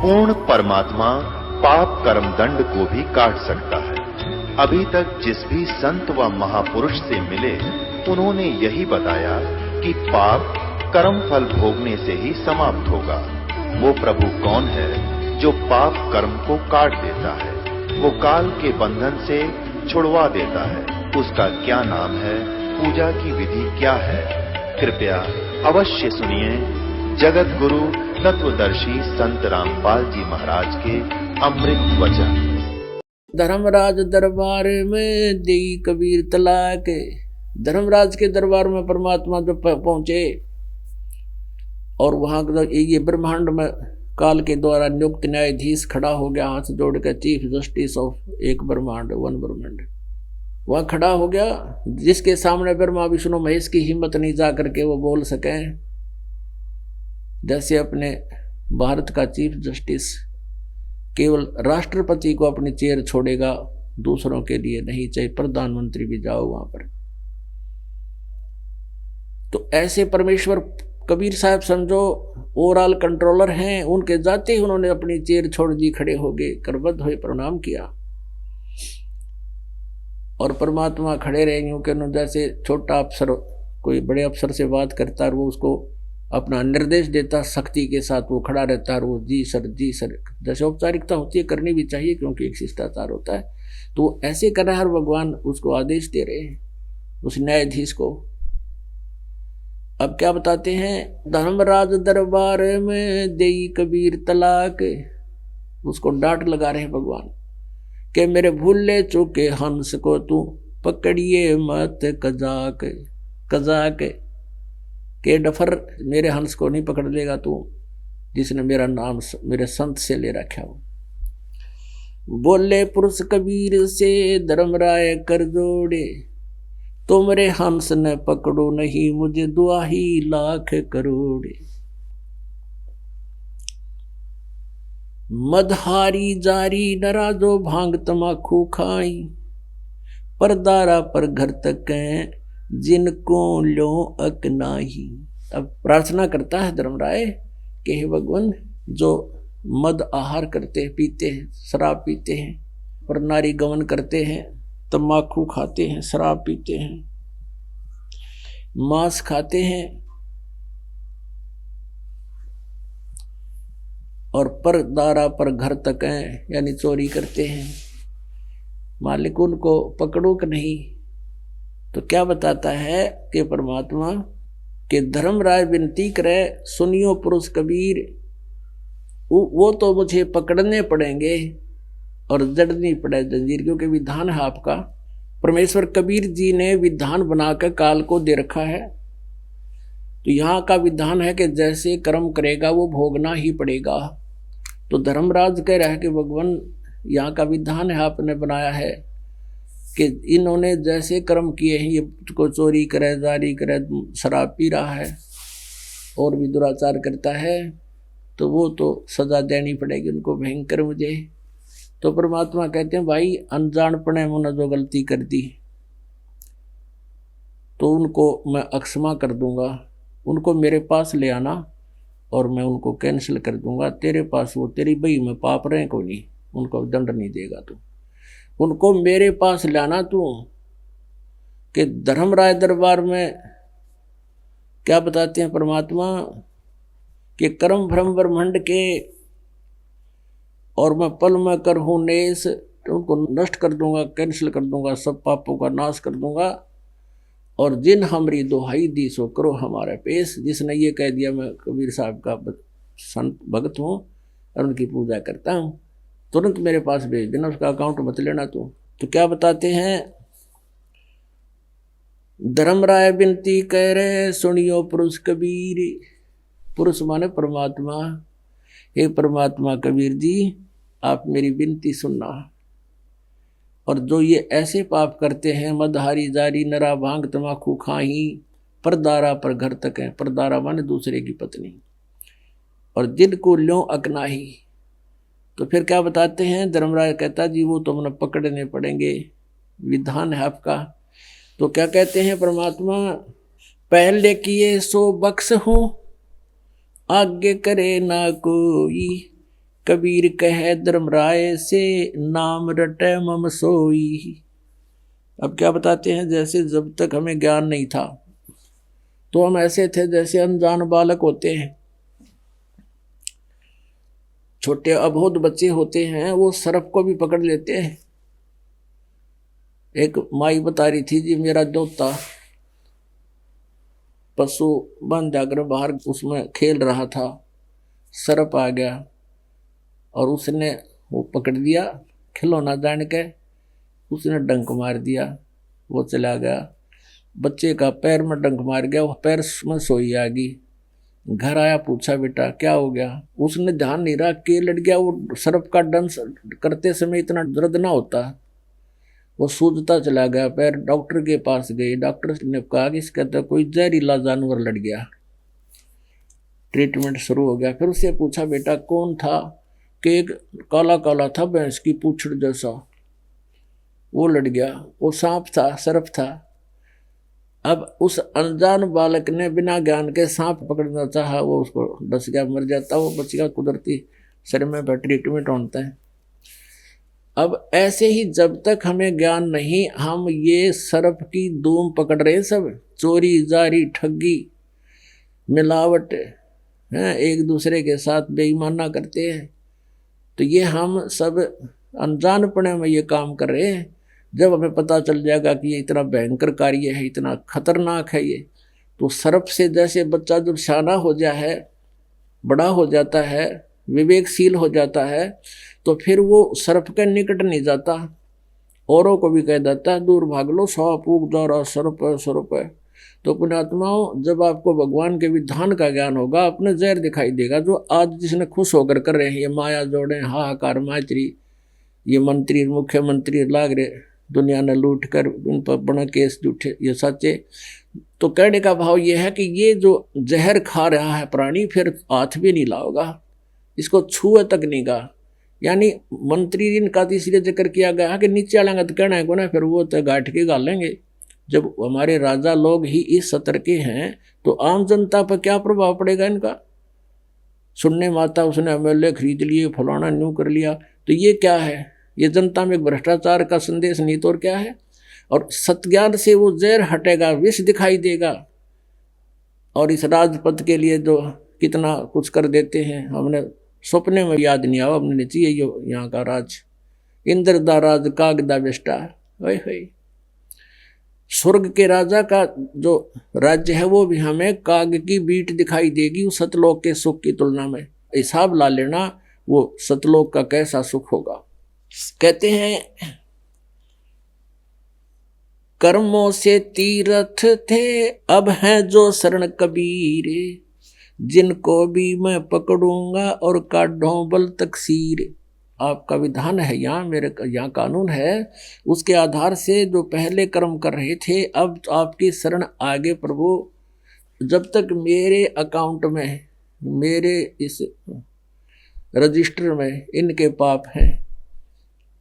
पूर्ण परमात्मा पाप कर्म दंड को भी काट सकता है। अभी तक जिस भी संत व महापुरुष से मिले उन्होंने यही बताया कि पाप कर्म फल भोगने से ही समाप्त होगा। वो प्रभु कौन है जो पाप कर्म को काट देता है, वो काल के बंधन से छुड़वा देता है। उसका क्या नाम है, पूजा की विधि क्या है? कृपया अवश्य सुनिए जगत गुरु तत्वदर्शी संत रामपाल जी महाराज के अमृत वचन। धर्मराज दरबार में देई कबीर तलाक। धर्मराज के दरबार में परमात्मा जब पहुंचे और वहां ये ब्रह्मांड में काल के द्वारा नियुक्त न्यायाधीश खड़ा हो गया, हाथ जोड़कर, चीफ जस्टिस ऑफ एक ब्रह्मांड, वन ब्रह्मांड, वह खड़ा हो गया, जिसके सामने ब्रह्मा विष्णु महेश की हिम्मत नहीं जा करके वो बोल सके। जैसे अपने भारत का चीफ जस्टिस केवल राष्ट्रपति को अपनी चेयर छोड़ेगा, दूसरों के लिए नहीं, चाहे प्रधानमंत्री भी जाओ वहां पर। तो ऐसे परमेश्वर कबीर साहब समझो ओवरऑल कंट्रोलर हैं, उनके जाते ही उन्होंने अपनी चेयर छोड़ दी, खड़े हो गए, करबद्ध हुए, प्रणाम किया। और परमात्मा खड़े रहे यूं कि जैसे छोटा अफसर कोई बड़े अफसर से बात करता है, वो उसको अपना निर्देश देता, शक्ति के साथ वो खड़ा रहता है, वो जी सर जैसे औपचारिकता होती है करनी भी चाहिए क्योंकि एक शिष्टाचार होता है। तो वो ऐसे कर रहा है, भगवान उसको आदेश दे रहे हैं उस न्यायाधीश को। अब क्या बताते हैं, धर्मराज दरबार में देई कबीर तलाक, उसको डांट लगा रहे हैं भगवान कि मेरे भूले चूके हंस को तू पकड़िए मत कजाक। कजाक के डफर, मेरे हंस को नहीं पकड़ लेगा तू, जिसने मेरा नाम मेरे संत से ले रखा हो। बोले पुरुष कबीर से धर्मराय कर जोड़े, तुमरे हंस ने पकड़ो नहीं मुझे दुआही लाख करोड़े। मदहारी जारी नरा जो भांग तमाकू खाई, परदारा पर घर तक जिनको लो अकनाही। अब प्रार्थना करता है धर्मराय कि हे भगवान, जो मद आहार करते पीते हैं, शराब पीते हैं, और नारी गमन करते हैं, तम्बाकू खाते हैं, शराब पीते हैं, मांस खाते हैं और परदारा पर घर तक यानी चोरी करते हैं, मालिक उनको पकड़ो कि नहीं। तो क्या बताता है कि परमात्मा के धर्मराय विनती करे, सुनियो पुरुष कबीर, वो तो मुझे पकड़ने पड़ेंगे और जड़नी पड़े जंजीर, क्योंकि विधान है आपका। परमेश्वर कबीर जी ने विधान बनाकर काल को दे रखा है। तो यहाँ का विधान है कि जैसे कर्म करेगा वो भोगना ही पड़ेगा। तो धर्मराज कह रहा है कि भगवान, यहाँ का विधान है, आपने बनाया है कि इन्होंने जैसे कर्म किए हैं, ये को चोरी करे, जारी करे, शराब पी रहा है और भी दुराचार करता है, तो वो तो सजा देनी पड़ेगी उनको भयंकर मुझे। तो परमात्मा कहते हैं, भाई अनजानपने मुझे जो गलती कर दी तो उनको मैं अक्षमा कर दूंगा, उनको मेरे पास ले आना और मैं उनको कैंसिल कर दूंगा। तेरे पास वो तेरी बही में पाप रहे को नहीं, उनको दंड नहीं देगा तू, उनको मेरे पास लाना तू। कि धर्मराय दरबार में क्या बताते हैं परमात्मा कि कर्म भ्रम ब्रह्मांड के और मैं पल में कर हूँ नेस, तो उनको नष्ट कर दूंगा, कैंसिल कर दूंगा, सब पापों का नाश कर दूंगा। और जिन हमरी दोहाई दी सो करो हमारा पेश, जिसने ये कह दिया मैं कबीर साहब का संत भगत हूँ और उनकी पूजा करता हूँ, तुरंत मेरे पास भेज देना, उसका अकाउंट मत लेना तू। तो क्या बताते हैं, धर्मराय विनती कह रहे सुनियो पुरुष कबीर। पुरुष माने परमात्मा। हे परमात्मा कबीर जी, आप मेरी विनती सुनना। और जो ये ऐसे पाप करते हैं, मदहारी जारी नरा भांग तमाकू खाही, परदारा पर घर तक है, परदारा माने दूसरे की पत्नी, और जिनको ल्यों अकनाही। तो फिर क्या बताते हैं, धर्मराज कहता जी वो तो मैंने पकड़ने पड़ेंगे, विधान है आपका। तो क्या कहते हैं परमात्मा, पहले किए सो बख्श हूँ, आगे करे ना कोई, कबीर कहे धर्मराय से नाम रटे मम सोई। अब क्या बताते हैं, जैसे जब तक हमें ज्ञान नहीं था तो हम ऐसे थे जैसे अनजान बालक होते हैं, छोटे अबोध बच्चे होते हैं, वो सर्प को भी पकड़ लेते हैं। एक माई बता रही थी जी, मेरा दोता पशु बन जाकर बाहर उसमें खेल रहा था, सर्प आ गया और उसने वो पकड़ दिया, खिलौना जान के उसने डंक मार दिया, वो चला गया। बच्चे का पैर में डंक मार गया, वो पैर में सोई आ गई। घर आया, पूछा बेटा क्या हो गया, उसने ध्यान नहीं रहा कि लड़ गया। वो सर्प का डंस करते समय इतना दर्द ना होता, वो सूझता चला गया पैर। डॉक्टर के पास गए, डॉक्टर ने कहा कि इसका तो कोई जहरीला जानवर लड़ गया। ट्रीटमेंट शुरू हो गया। फिर उससे पूछा बेटा कौन था, कि एक काला काला था भैंस की पूंछड़ जैसा, वो लड़ गया। वो सांप था, सर्प था। अब उस अनजान बालक ने बिना ज्ञान के सांप पकड़ना चाहा, वो उसको डस गया, मर जाता। वो बच गया, कुदरती शरीर में ट्रीटमेंट होता है। अब ऐसे ही जब तक हमें ज्ञान नहीं, हम ये सर्प की धूम पकड़ रहे, सब चोरी जारी ठगी मिलावट हैं, एक दूसरे के साथ बेईमाना करते हैं। तो ये हम सब अनजानपने में ये काम कर रहे हैं। जब हमें पता चल जाएगा कि ये इतना भयंकर कार्य है, इतना खतरनाक है ये, तो सर्प से जैसे बच्चा जब शाना हो जाए, बड़ा हो जाता है, विवेकशील हो जाता है, तो फिर वो सर्प के निकट नहीं जाता, औरों को भी कह देता है दूर भाग लो, सांप उग जा रहा, सर्प है सर्प है। तो पुण्यात्माओं, जब आपको भगवान के विधान का ज्ञान होगा, अपने जहर दिखाई देगा। जो आज जिसने खुश होकर कर रहे हैं ये माया जोड़े, हाहाकार माचरी, ये मंत्री मुख्यमंत्री लाग रहे, दुनिया ने लूट कर इन पर बड़ा केस जूठे, ये सच्चे। तो कहने का भाव ये है कि ये जो जहर खा रहा है प्राणी, फिर हाथ भी नहीं लाओगा, इसको छुए तक नहीं गा। यानी मंत्री इनका तो इसलिए जिक्र किया गया है कि नीचे वाला तो कहना है को ना, फिर वो तो गांठ के गालेंगे। जब हमारे राजा लोग ही इस सतर के हैं तो आम जनता पर क्या प्रभाव पड़ेगा इनका। सुनने माता उसने एमएलए खरीद लिए, फलाना न्यू कर लिया, तो ये क्या है, ये जनता में भ्रष्टाचार का संदेश नहीं तो और क्या है। और सत्ज्ञान से वो जहर हटेगा, विष दिखाई देगा। और इस राजपद के लिए जो कितना कुछ कर देते हैं, हमने सपने में याद नहीं आवा, हमने चाहिए यहाँ का राज, इंद्र दा राज काग दा बेष्टा। वही स्वर्ग के राजा का जो राज्य है वो भी हमें काग की बीट दिखाई देगी उस सतलोक के सुख की तुलना में। हिसाब ला लेना वो सतलोक का कैसा सुख होगा। कहते हैं कर्मों से तीर्थ थे, अब हैं जो शरण कबीर, जिनको भी मैं पकड़ूंगा और काढ़ूं बल तकसीर। आपका विधान है यहाँ, मेरे यहाँ कानून है, उसके आधार से जो पहले कर्म कर रहे थे, अब आपकी शरण आगे प्रभु। जब तक मेरे अकाउंट में, मेरे इस रजिस्टर में इनके पाप हैं,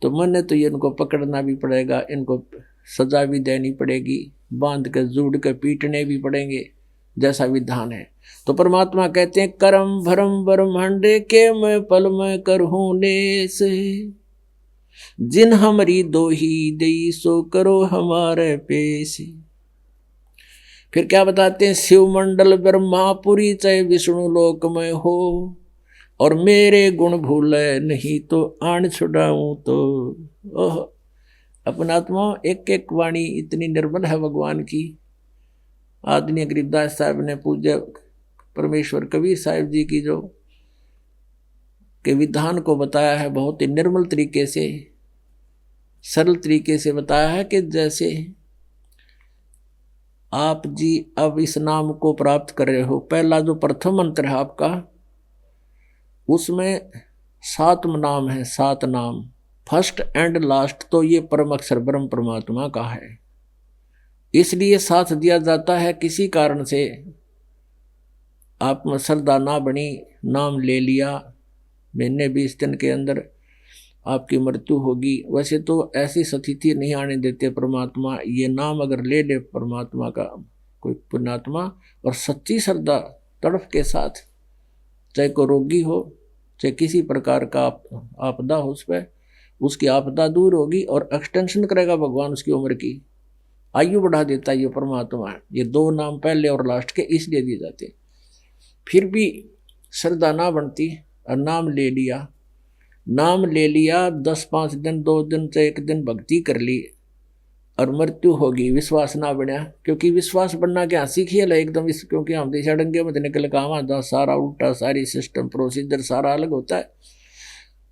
तो मैंने तो ये इनको पकड़ना भी पड़ेगा, इनको सजा भी देनी पड़ेगी, बांध के जूड़ के पीटने भी पड़ेंगे, जैसा विधान है। तो परमात्मा कहते हैं करम भरम ब्रह्मांड के मैं पल में करहूं नेस, जिन हमारी दो ही दई सो करो हमारे पेश। फिर क्या बताते हैं, शिव मंडल ब्रह्मापुरी चाहे विष्णु लोक में हो, और मेरे गुण भूले नहीं तो आन छुड़ाऊं तो। ओह अपनात्मा, एक एक वाणी इतनी निर्मल है भगवान की। आदरणीय गरीबदास साहब ने पूज्य परमेश्वर कबीर साहिब जी की जो के विधान को बताया है, बहुत ही निर्मल तरीके से, सरल तरीके से बताया है कि जैसे आप जी अब इस नाम को प्राप्त कर रहे हो, पहला जो प्रथम मंत्र है आपका, उसमें 7 नाम है, 7 नाम, फर्स्ट एंड लास्ट तो ये परम अक्षर ब्रह्म परमात्मा का है। इसलिए साथ दिया जाता है, किसी कारण से आप में श्रद्धा ना बनी, नाम ले लिया, महीने 20 दिन के अंदर आपकी मृत्यु होगी। वैसे तो ऐसी स्थिति नहीं आने देते परमात्मा। ये नाम अगर ले ले परमात्मा का कोई पुण्यात्मा, और सच्ची श्रद्धा तड़फ के साथ, चाहे को रोगी हो, चाहे किसी प्रकार का आपदा हो उस पर, उसकी आपदा दूर होगी और एक्सटेंशन करेगा भगवान उसकी उम्र की, आयु बढ़ा देता है ये परमात्मा। ये दो नाम पहले और लास्ट के इसलिए दिए जाते। फिर भी श्रद्धा ना बनती और नाम ले लिया, नाम ले लिया, 10-5 दिन 2 दिन से 1 दिन भक्ति कर ली और मृत्यु होगी, विश्वास ना बना। क्योंकि विश्वास बनना क्या हंसी खेल है एकदम, इस क्योंकि हम दिशाडंगे में निकल काम सारा उल्टा, सारी सिस्टम प्रोसीजर सारा अलग होता है।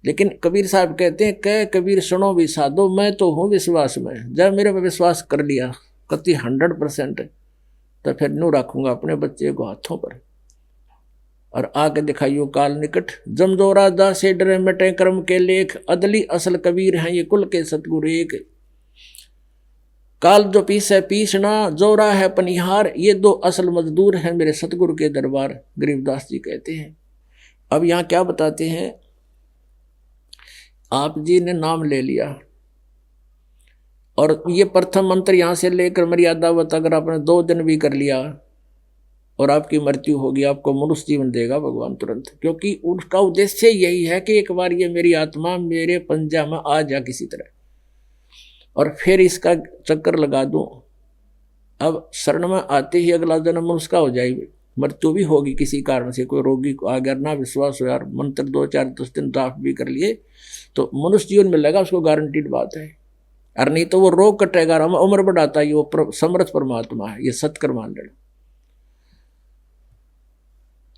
लेकिन कबीर साहब कहते हैं, कह कबीर सुनो भी साधो, मैं तो हूँ विश्वास में। जब मेरे पे विश्वास कर लिया कति 100%, तो फिर न्यू रखूंगा अपने बच्चे को हाथों पर और आके दिखाइयो काल निकट। जमजोरा दास से डरे मिटे कर्म के लेख, अदली असल कबीर हैं ये कुल के सतगुरु एक। काल जो पीसे पीसना, जोरा है पनिहार, ये 2 असल मजदूर हैं मेरे सतगुरु के दरबार, गरीबदास जी कहते हैं। अब यहाँ क्या बताते हैं, आप जी ने नाम ले लिया और ये प्रथम मंत्र यहाँ से लेकर मर्यादावत अगर आपने 2 दिन भी कर लिया और आपकी मृत्यु होगी, आपको मनुष्य जीवन देगा भगवान तुरंत। क्योंकि उसका उद्देश्य यही है कि एक बार ये मेरी आत्मा मेरे पंजा में आ जा किसी तरह और फिर इसका चक्कर लगा दूं। अब शरण में आते ही अगला जन्म उसका हो जाएगी, मृत्यु भी होगी किसी कारण से, कोई रोगी को अगर ना विश्वास हो यार, मंत्र 2-4-10 दिन जाप भी कर लिए तो मनुष्य जीवन मिलेगा, उसको गारंटीड बात है। और नहीं तो वो रोग कटेगा, उम्र बढ़ाता है, वो समर्थ परमात्मा है, ये सत्कर मान लेना।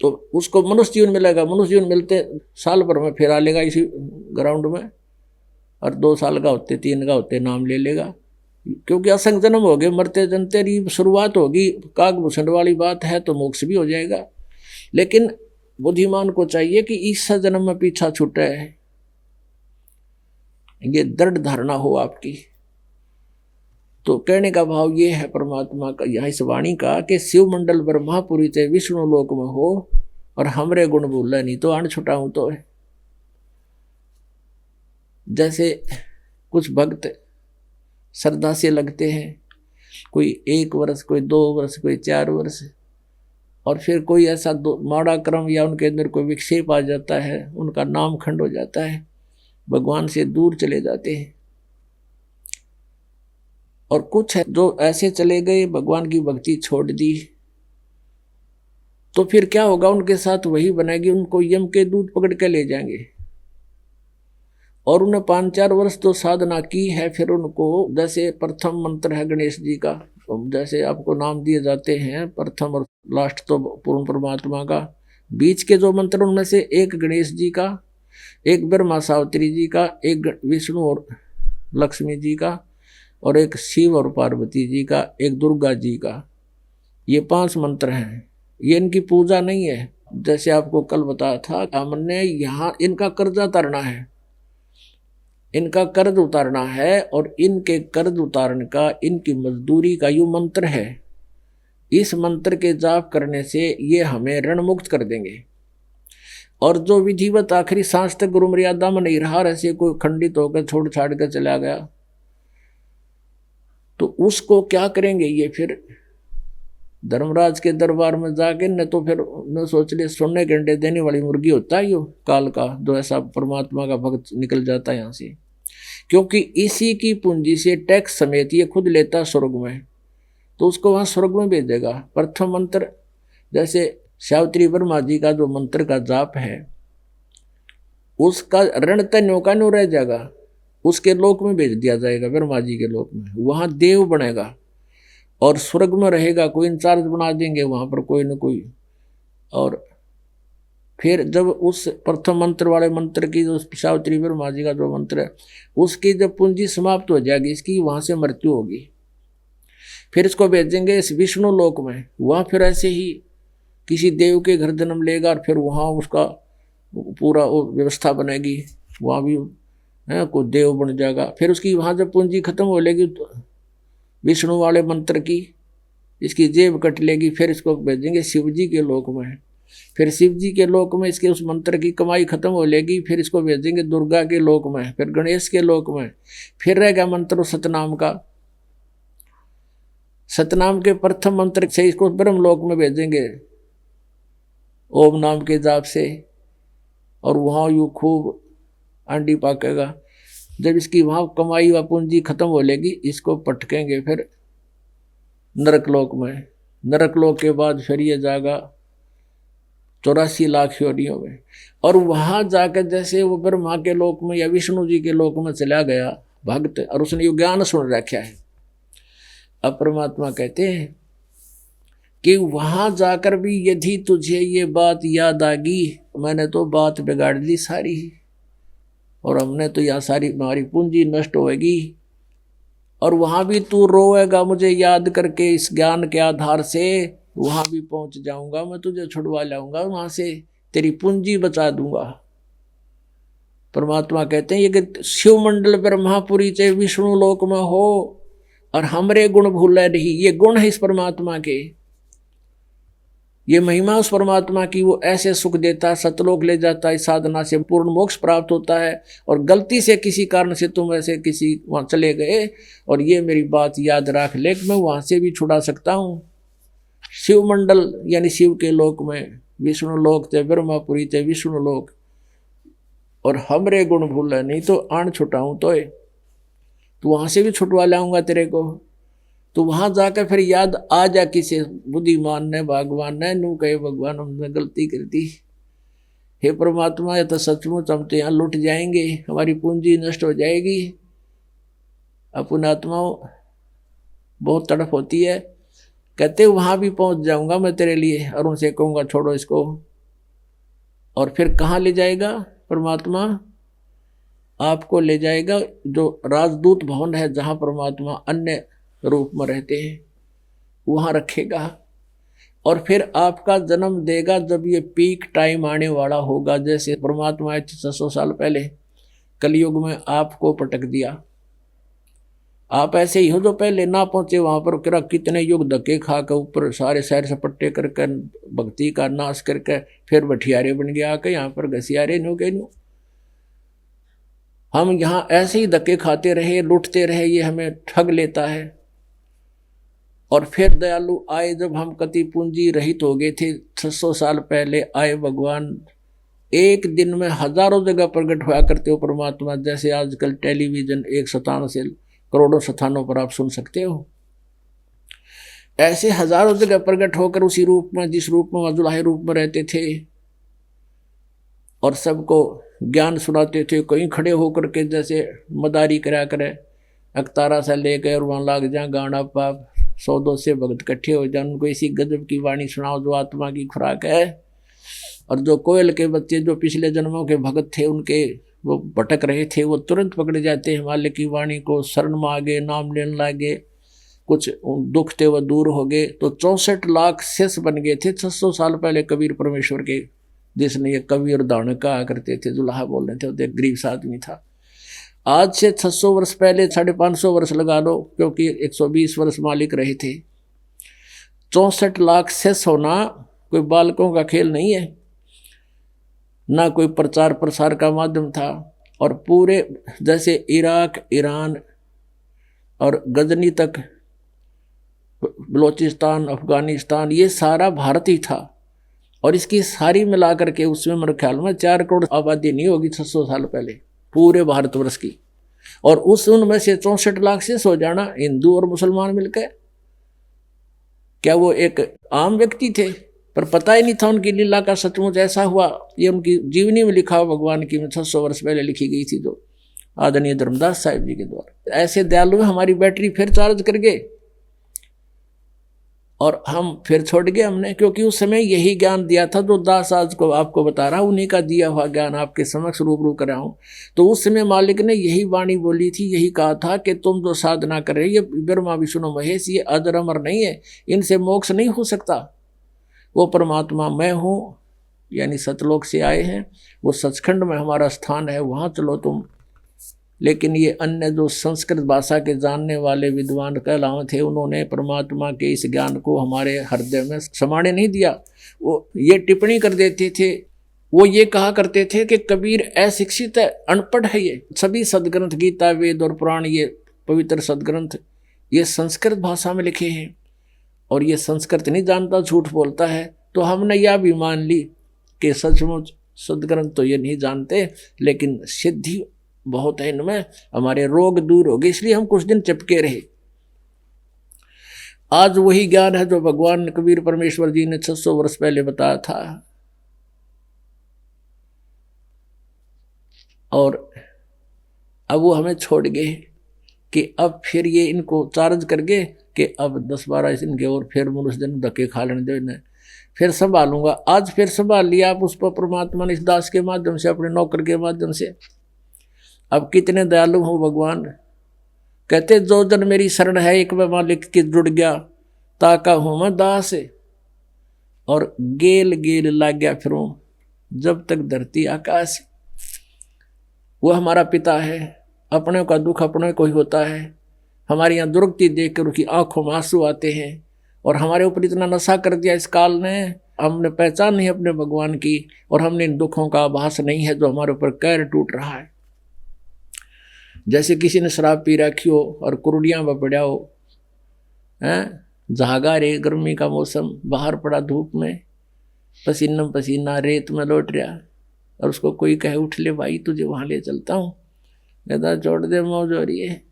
तो उसको मनुष्य जीवन मिलेगा, मनुष्य जीवन मिलते साल भर में फिर आ लेगा इसी ग्राउंड में, और 2 साल का होते 3 का होते नाम ले लेगा। क्योंकि असंग जन्म हो गए, मरते जनते की शुरुआत होगी, कागभूषण वाली बात है तो मोक्ष भी हो जाएगा। लेकिन बुद्धिमान को चाहिए कि इस जन्म में पीछा छूटे है, ये दृढ़ धारणा हो आपकी। तो कहने का भाव ये है परमात्मा का यहाँ इस वाणी का कि शिव मंडल ब्रह्मापुरी ते विष्णु लोक में हो और हमरे गुण भूल नहीं तो अण छुटाऊं तो है। जैसे कुछ भक्त श्रद्धा से लगते हैं, कोई 1 वर्ष, कोई 2 वर्ष, कोई 4 वर्ष, और फिर कोई ऐसा माड़ा क्रम या उनके अंदर कोई विक्षेप आ जाता है, उनका नाम खंड हो जाता है, भगवान से दूर चले जाते हैं। और कुछ है जो ऐसे चले गए, भगवान की भक्ति छोड़ दी, तो फिर क्या होगा, उनके साथ वही बनेगी, उनको यम के दूत पकड़ के ले जाएंगे। और उन्हें 5-4 वर्ष तो साधना की है, फिर उनको जैसे प्रथम मंत्र है गणेश जी का, जैसे आपको नाम दिए जाते हैं प्रथम और लास्ट तो पूर्ण परमात्मा का, बीच के जो मंत्र उनमें से एक गणेश जी का, एक ब्रह्मा सावित्री जी का, एक विष्णु और लक्ष्मी जी का, और एक शिव और पार्वती जी का, एक दुर्गा जी का, ये 5 मंत्र हैं। ये इनकी पूजा नहीं है, जैसे आपको कल बताया था, हमने यहाँ इनका कर्जा उतारना है, इनका कर्ज उतारना है, और इनके कर्ज उतारने का, इनकी मजदूरी का यो मंत्र है। इस मंत्र के जाप करने से ये हमें ऋण मुक्त कर देंगे। और जो विधिवत आखिरी सांस तक गुरु मर्यादा में नहीं रहा, ऐसे कोई खंडित होकर छोड़ छाड़ कर चला गया, तो उसको क्या करेंगे ये, फिर धर्मराज के दरबार में जाके न तो फिर न सोच ले सोने के अंडे देने वाली मुर्गी होता है यो काल का, जो ऐसा परमात्मा का भक्त निकल जाता है यहाँ से। क्योंकि इसी की पूंजी से टैक्स समेत ये खुद लेता स्वर्ग में, तो उसको वहाँ स्वर्ग में भेजेगा। प्रथम मंत्र जैसे सावित्री ब्रह्मा जी का जो मंत्र का जाप है, उसका ऋण तन्यों का न्यू रह जाएगा, उसके लोक में भेज दिया जाएगा, ब्रह्मा जी के लोक में, वहाँ देव बनेगा और स्वर्ग में रहेगा, कोई इंचार्ज बना देंगे वहाँ पर कोई न कोई। और फिर जब उस प्रथम मंत्र वाले मंत्र की जो सावित्री ब्रह्मा जी का जो मंत्र है, उसकी जब पूंजी समाप्त हो जाएगी, इसकी वहाँ से मृत्यु होगी, फिर इसको भेजेंगे इस विष्णु लोक में, वहाँ फिर ऐसे ही किसी देव के घर जन्म लेगा और फिर वहाँ उसका पूरा व्यवस्था बनेगी, वहाँ भी है कोई देव बन जाएगा। फिर उसकी वहाँ जब पूंजी खत्म हो लेगी तो विष्णु वाले मंत्र की इसकी जेब कट लेगी, फिर इसको भेजेंगे शिव जी के लोक में, फिर शिव जी के लोक में इसके उस मंत्र की कमाई खत्म हो लेगी, फिर इसको भेजेंगे दुर्गा के लोक में, फिर गणेश के लोक में, फिर रहेगा मंत्र सतनाम का, सतनाम के प्रथम मंत्र से इसको ब्रह्म लोक में भेजेंगे ओम नाम के जाप से, और वहाँ यूँ खूब आंडी पाकेगा। जब इसकी वहाँ कमाई व पूंजी खत्म हो लेगी, इसको पटकेंगे फिर नरकलोक में। नरकलोक के बाद फिर ये जाएगा 84 लाख योनियों में, और वहां जाकर जैसे वो ब्रह्मा के लोक में या विष्णु जी के लोक में चला गया भक्त, और उसने ये ज्ञान सुन रखा है। अब परमात्मा कहते हैं कि वहां जाकर भी यदि तुझे ये बात याद आ गई, मैंने तो बात बिगाड़ दी सारी, और हमने तो यह सारी हमारी पूंजी नष्ट होएगी, और वहां भी तू रोएगा मुझे याद करके, इस ज्ञान के आधार से वहां भी पहुंच जाऊंगा, मैं तुझे छुड़वा लाऊंगा वहां से, तेरी पूंजी बचा दूंगा। परमात्मा कहते हैं ये कि शिव मंडल ब्रह्मापुरी चाहे विष्णु लोक में हो और हमरे गुण भूले नहीं, ये गुण है इस परमात्मा के, ये महिमा उस परमात्मा की, वो ऐसे सुख देता है, सतलोक ले जाता है, साधना से पूर्ण मोक्ष प्राप्त होता है। और गलती से किसी कारण से तुम ऐसे किसी वहां चले गए, और ये मेरी बात याद रख ले मैं वहां से भी छुड़ा सकता हूँ। शिव मंडल यानी शिव के लोक में, विष्णु लोक थे ब्रह्मापुरी थे विष्णु लोक, और हमरे गुण भूल नहीं तो आण छुटाऊं तो वहां से भी छुटवा लाऊंगा तेरे को। तो वहां जाकर फिर याद आ जा किसे बुद्धिमान ने भगवान ने नू कहे भगवान हमने गलती कर दी, हे परमात्मा ये तो सचमुच हम तो यहाँ लुट जाएंगे, हमारी पूंजी नष्ट हो जाएगी। अपन आत्माओं बहुत तड़प होती है, कहते वहां भी पहुंच जाऊंगा मैं तेरे लिए, और उनसे कहूंगा छोड़ो इसको। और फिर कहाँ ले जाएगा परमात्मा? आपको ले जाएगा जो राजदूत भवन है जहां परमात्मा अन्य रूप में रहते हैं, वहां रखेगा, और फिर आपका जन्म देगा जब ये पीक टाइम आने वाला होगा। जैसे परमात्मा आए 600 साल पहले कलयुग में आपको पटक दिया, आप ऐसे ही हो जो पहले ना पहुंचे वहां पर, किरा कितने युग धक्के खा कर ऊपर सारे शहर सपट्टे करके भक्ति का नाश करके फिर बठियारे बन गया आके यहाँ पर घसियारे नो के नो। हम यहाँ ऐसे ही धक्के खाते रहे, लुटते रहे, ये हमें ठग लेता है। और फिर दयालु आए जब हम कति पूंजी रहित हो गए थे, 600 साल पहले आए भगवान, एक दिन में हजारों जगह प्रकट हुआ करते हो परमात्मा। जैसे आजकल टेलीविजन एक स्थान से करोड़ों स्थानों पर आप सुन सकते हो, ऐसे हजारों जगह प्रकट होकर उसी रूप में, जिस रूप में वजुलाहे रूप में रहते थे, और सबको ज्ञान सुनाते थे। कहीं खड़े होकर के जैसे मदारी करा करे, अकतारा से लेकर वहाँ लाग जा गाना पाप 100-200 से भगत इकट्ठे हो जाए, उनको इसी गजब की वाणी सुनाओ जो आत्मा की खुराक है। और जो कोयल के बच्चे जो पिछले जन्मों के भगत थे, उनके वो भटक रहे थे, वो तुरंत पकड़े जाते हैं हिमालय की वाणी को, शरण मांगे, नाम लेने लागे, कुछ दुख थे वो दूर हो गए। तो 64 लाख शेष बन गए थे 600 साल पहले कबीर परमेश्वर के, जिसने ये कबीर दान कहा करते थे, जुलाहा बोल रहे थे, वो गरीब सा आदमी था। आज से 600 वर्ष पहले 550 वर्ष लगा लो, क्योंकि 120 वर्ष मालिक रहे थे। 64 लाख शेष होना कोई बालकों का खेल नहीं है, ना कोई प्रचार प्रसार का माध्यम था। और पूरे जैसे इराक, ईरान और गजनी तक, बलोचिस्तान, अफगानिस्तान, ये सारा भारत ही था। और इसकी सारी मिला करके उसमें मेरे ख्याल में 4 करोड़ आबादी नहीं होगी 600 साल पहले पूरे भारतवर्ष की। और उस उनमें से 64 लाख से हो जाना हिंदू और मुसलमान मिलकर, क्या वो एक आम व्यक्ति थे? पर पता ही नहीं था उनकी लीला का सचमुच ऐसा हुआ। ये उनकी जीवनी में लिखा हुआ भगवान की, 600 वर्ष पहले लिखी गई थी, जो आदरणीय धर्मदास साहिब जी के द्वारा। ऐसे दयालु हमारी बैटरी फिर चार्ज कर गए, और हम फिर छोड़ गए हमने, क्योंकि उस समय यही ज्ञान दिया था जो दास आज को आपको बता रहा हूँ, उन्हीं का दिया हुआ ज्ञान आपके समक्ष रूबरू कर रहा हूँ। तो उस समय मालिक ने यही वाणी बोली थी, यही कहा था कि तुम जो साधना कर रहे, ये ब्रह्मा विष्णु महेश, ये अजर अमर नहीं है, इनसे मोक्ष नहीं हो सकता। वो परमात्मा मैं हूँ, यानी सतलोक से आए हैं, वो सचखंड में हमारा स्थान है, वहाँ चलो तुम। लेकिन ये अन्य जो संस्कृत भाषा के जानने वाले विद्वान कहलाए थे, उन्होंने परमात्मा के इस ज्ञान को हमारे हृदय में समाने नहीं दिया। वो ये टिप्पणी कर देते थे, वो ये कहा करते थे कि कबीर अशिक्षित है, अनपढ़ है। ये सभी सदग्रंथ, गीता, वेद और पुराण, ये पवित्र सदग्रंथ, ये संस्कृत भाषा में लिखे हैं, और ये संस्कृत नहीं जानता, झूठ बोलता है। तो हमने यह भी मान ली कि सचमुच सदग्रंथ तो ये नहीं जानते, लेकिन सिद्धि बहुत है इनमें, हमारे रोग दूर हो गए, इसलिए हम कुछ दिन चिपके रहे। आज वही ज्ञान है जो भगवान कबीर परमेश्वर जी ने 600 वर्ष पहले बताया था। और अब वो हमें छोड़ गए कि अब फिर ये इनको चार्ज करके कि अब 10-12 इनके और फिर मनुष्य दिन धक्के खा लेने दो इन्हें, फिर संभालूंगा। आज फिर संभाल लिया आप उस पर परमात्मा ने, इस दास के माध्यम से, अपने नौकर के माध्यम से। अब कितने दयालु हो भगवान। कहते जो जन मेरी शरण है, एक में मालिक के जुड़ गया, ताका हूं मैं दास, और गेल गेल लाग गया फिरूं जब तक धरती आकाश। वो हमारा पिता है, अपने का दुख अपने को ही होता है। हमारी यहाँ दुर्गति देख कर उसकी आंखों में आंसू आते हैं, और हमारे ऊपर इतना नशा कर दिया इस काल ने, हमने पहचान नहीं अपने भगवान की, और हमने इन दुखों का आभास नहीं है जो हमारे ऊपर कहर टूट रहा है। जैसे किसी ने शराब पी रखी हो और कुरुड़ियाँ में पड़ा हो, जहागा रे गर्मी का मौसम, बाहर पड़ा धूप में, पसीना पसीना रेत में लौट रहा, और उसको कोई कहे उठ ले भाई तुझे वहाँ ले चलता हूँ, कहता छोड़ दे मौज हो रही है,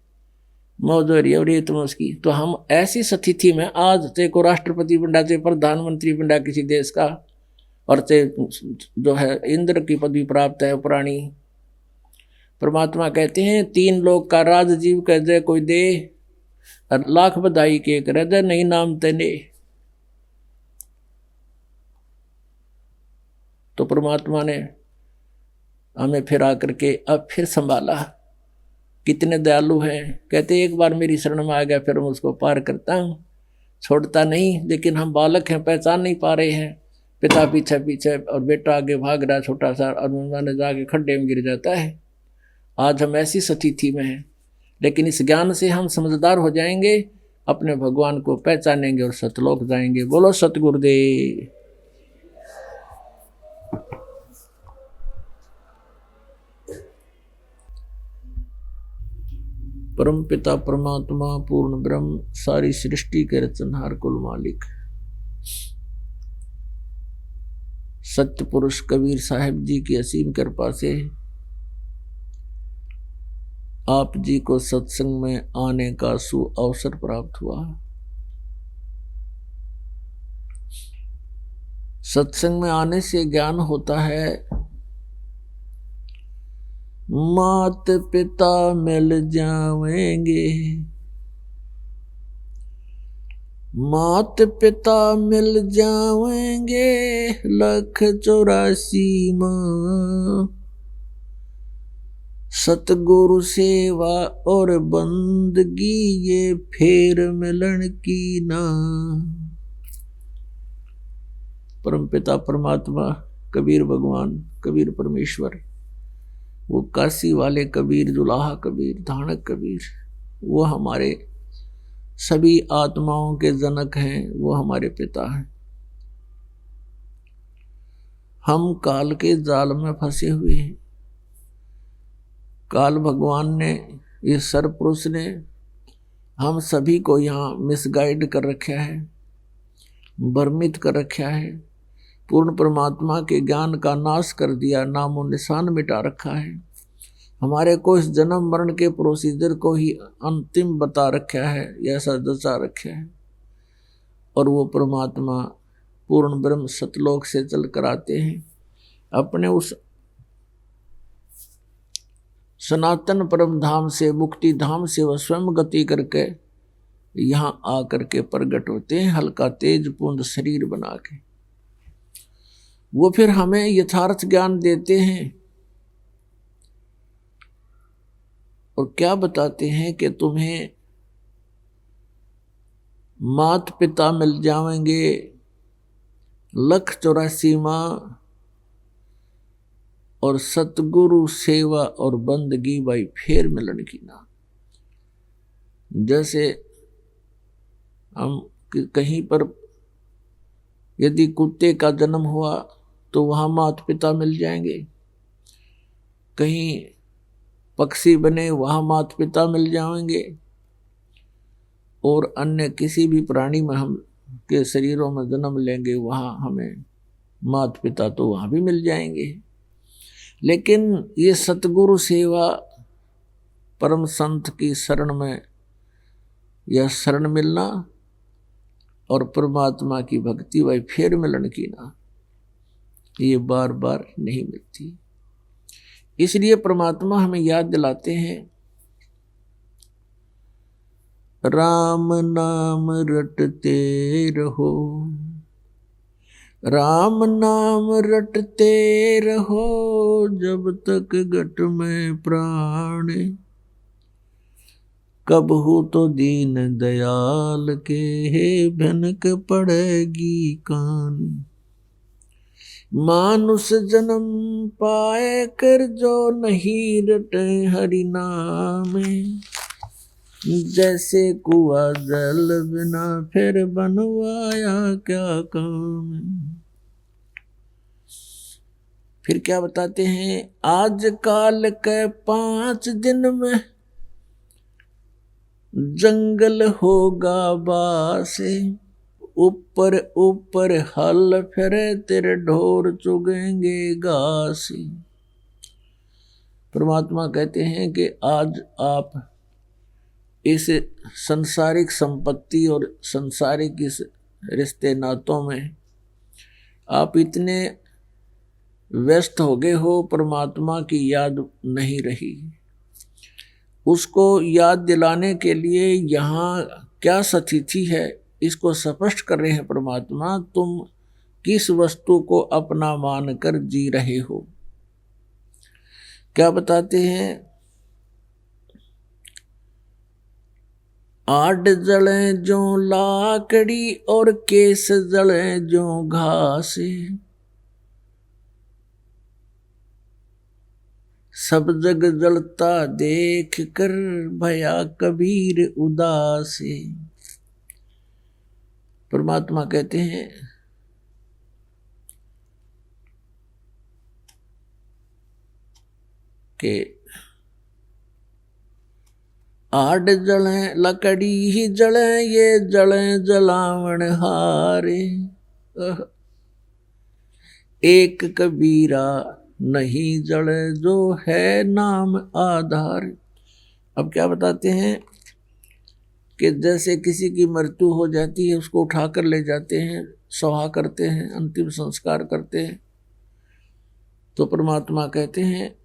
मौज हो रही है, और रेत में उसकी। तो हम ऐसी स्थिति में आज चाहे को राष्ट्रपति बंडा, चाहे प्रधानमंत्री बंडा किसी देश का, और चाहे जो है इंद्र की पदवी प्राप्त है पुरानी। परमात्मा कहते हैं 3 लोक का राज जीव कह दे कोई दे, और लाख बधाई के कर दे नहीं नाम तेने। तो परमात्मा ने हमें फिर आकर के अब फिर संभाला। कितने दयालु हैं। कहते एक बार मेरी शरण में आ गया फिर मैं उसको पार करता हूँ, छोड़ता नहीं। लेकिन हम बालक हैं, पहचान नहीं पा रहे हैं, पिता पीछे पीछे और बेटा आगे भाग रहा छोटा सा, और मैंने जाके खड्डे में गिर जाता है। आज हम ऐसी स्थिति में हैं, लेकिन इस ज्ञान से हम समझदार हो जाएंगे, अपने भगवान को पहचानेंगे और सतलोक जाएंगे। बोलो सतगुरुदेव। परम पिता परमात्मा पूर्ण ब्रह्म, सारी सृष्टि के रचनहार कुल मालिक, सत्य पुरुष कबीर साहिब जी की असीम कृपा से आप जी को सत्संग में आने का सु अवसर प्राप्त हुआ। सत्संग में आने से ज्ञान होता है। मात पिता मिल जाएंगे, मात पिता मिल जाएंगे, 184 माँ, सतगुरु सेवा और बंदगी ये फेर मिलन की ना। परम पिता परमात्मा कबीर भगवान, कबीर परमेश्वर, वो काशी वाले कबीर, जुलाहा कबीर, धानक कबीर, वो हमारे सभी आत्माओं के जनक हैं, वो हमारे पिता हैं। हम काल के जाल में फंसे हुए हैं। काल भगवान ने, इस सरपुरुष ने हम सभी को यहाँ मिसगाइड कर रखा है, भ्रमित कर रखा है, पूर्ण परमात्मा के ज्ञान का नाश कर दिया, नामो निशान मिटा रखा है। हमारे को इस जन्म मरण के प्रोसीजर को ही अंतिम बता रखा है, ऐसा दसा रखा है। और वो परमात्मा पूर्ण ब्रह्म सतलोक से चल कर आते हैं, अपने उस सनातन परम धाम से, मुक्ति धाम से वह स्वयं गति करके यहाँ आकर के प्रकट होते हैं, हल्का तेज पूर्ण शरीर बना के। वो फिर हमें यथार्थ ज्ञान देते हैं और क्या बताते हैं कि तुम्हें मात पिता मिल जाएंगे, 184 माँ, और सतगुरु सेवा और बंदगी भाई फेर मिलन की ना। जैसे हम कहीं पर यदि कुत्ते का जन्म हुआ तो वहाँ माता पिता मिल जाएंगे, कहीं पक्षी बने वहाँ माता पिता मिल जाएंगे, और अन्य किसी भी प्राणी में हम के शरीरों में जन्म लेंगे वहाँ हमें माता पिता तो वहाँ भी मिल जाएंगे। लेकिन ये सतगुरु सेवा, परम संत की शरण में यह शरण मिलना और परमात्मा की भक्ति वही फिर मिलन की ना, ये बार बार नहीं मिलती। इसलिए परमात्मा हमें याद दिलाते हैं, राम नाम रटते रहो, राम नाम रटते रहो, जब तक घट में प्राण, कब हो तो दीन दयाल के भनक पड़ेगी कान। मानुष जन्म पाए कर जो नहीं रटे हरि नाम, जैसे कुआ जल बिना फिर बनवाया क्या काम। फिर क्या बताते हैं, आज काल के 5 दिन में जंगल होगा बासे, ऊपर ऊपर हल फिरे तेरे ढोर चुगेंगे घास। परमात्मा कहते हैं कि आज आप इस संसारिक संपत्ति और संसारिक इस रिश्ते नातों में आप इतने व्यस्त हो गए हो, परमात्मा की याद नहीं रही। उसको याद दिलाने के लिए यहाँ क्या स्थिति है, इसको स्पष्ट कर रहे हैं परमात्मा। तुम किस वस्तु को अपना मानकर जी रहे हो। क्या बताते हैं, आड़ जले जो लाकड़ी और केस जले जो घास, सब जग जलता देख कर भया कबीर उदास। परमात्मा कहते हैं कि आड़ जले लकड़ी ही जले, ये जले जलावण हारे, एक कबीरा नहीं जले जो है नाम आधार। अब क्या बताते हैं कि जैसे किसी की मृत्यु हो जाती है, उसको उठाकर ले जाते हैं, सभा करते हैं, अंतिम संस्कार करते हैं, तो परमात्मा कहते हैं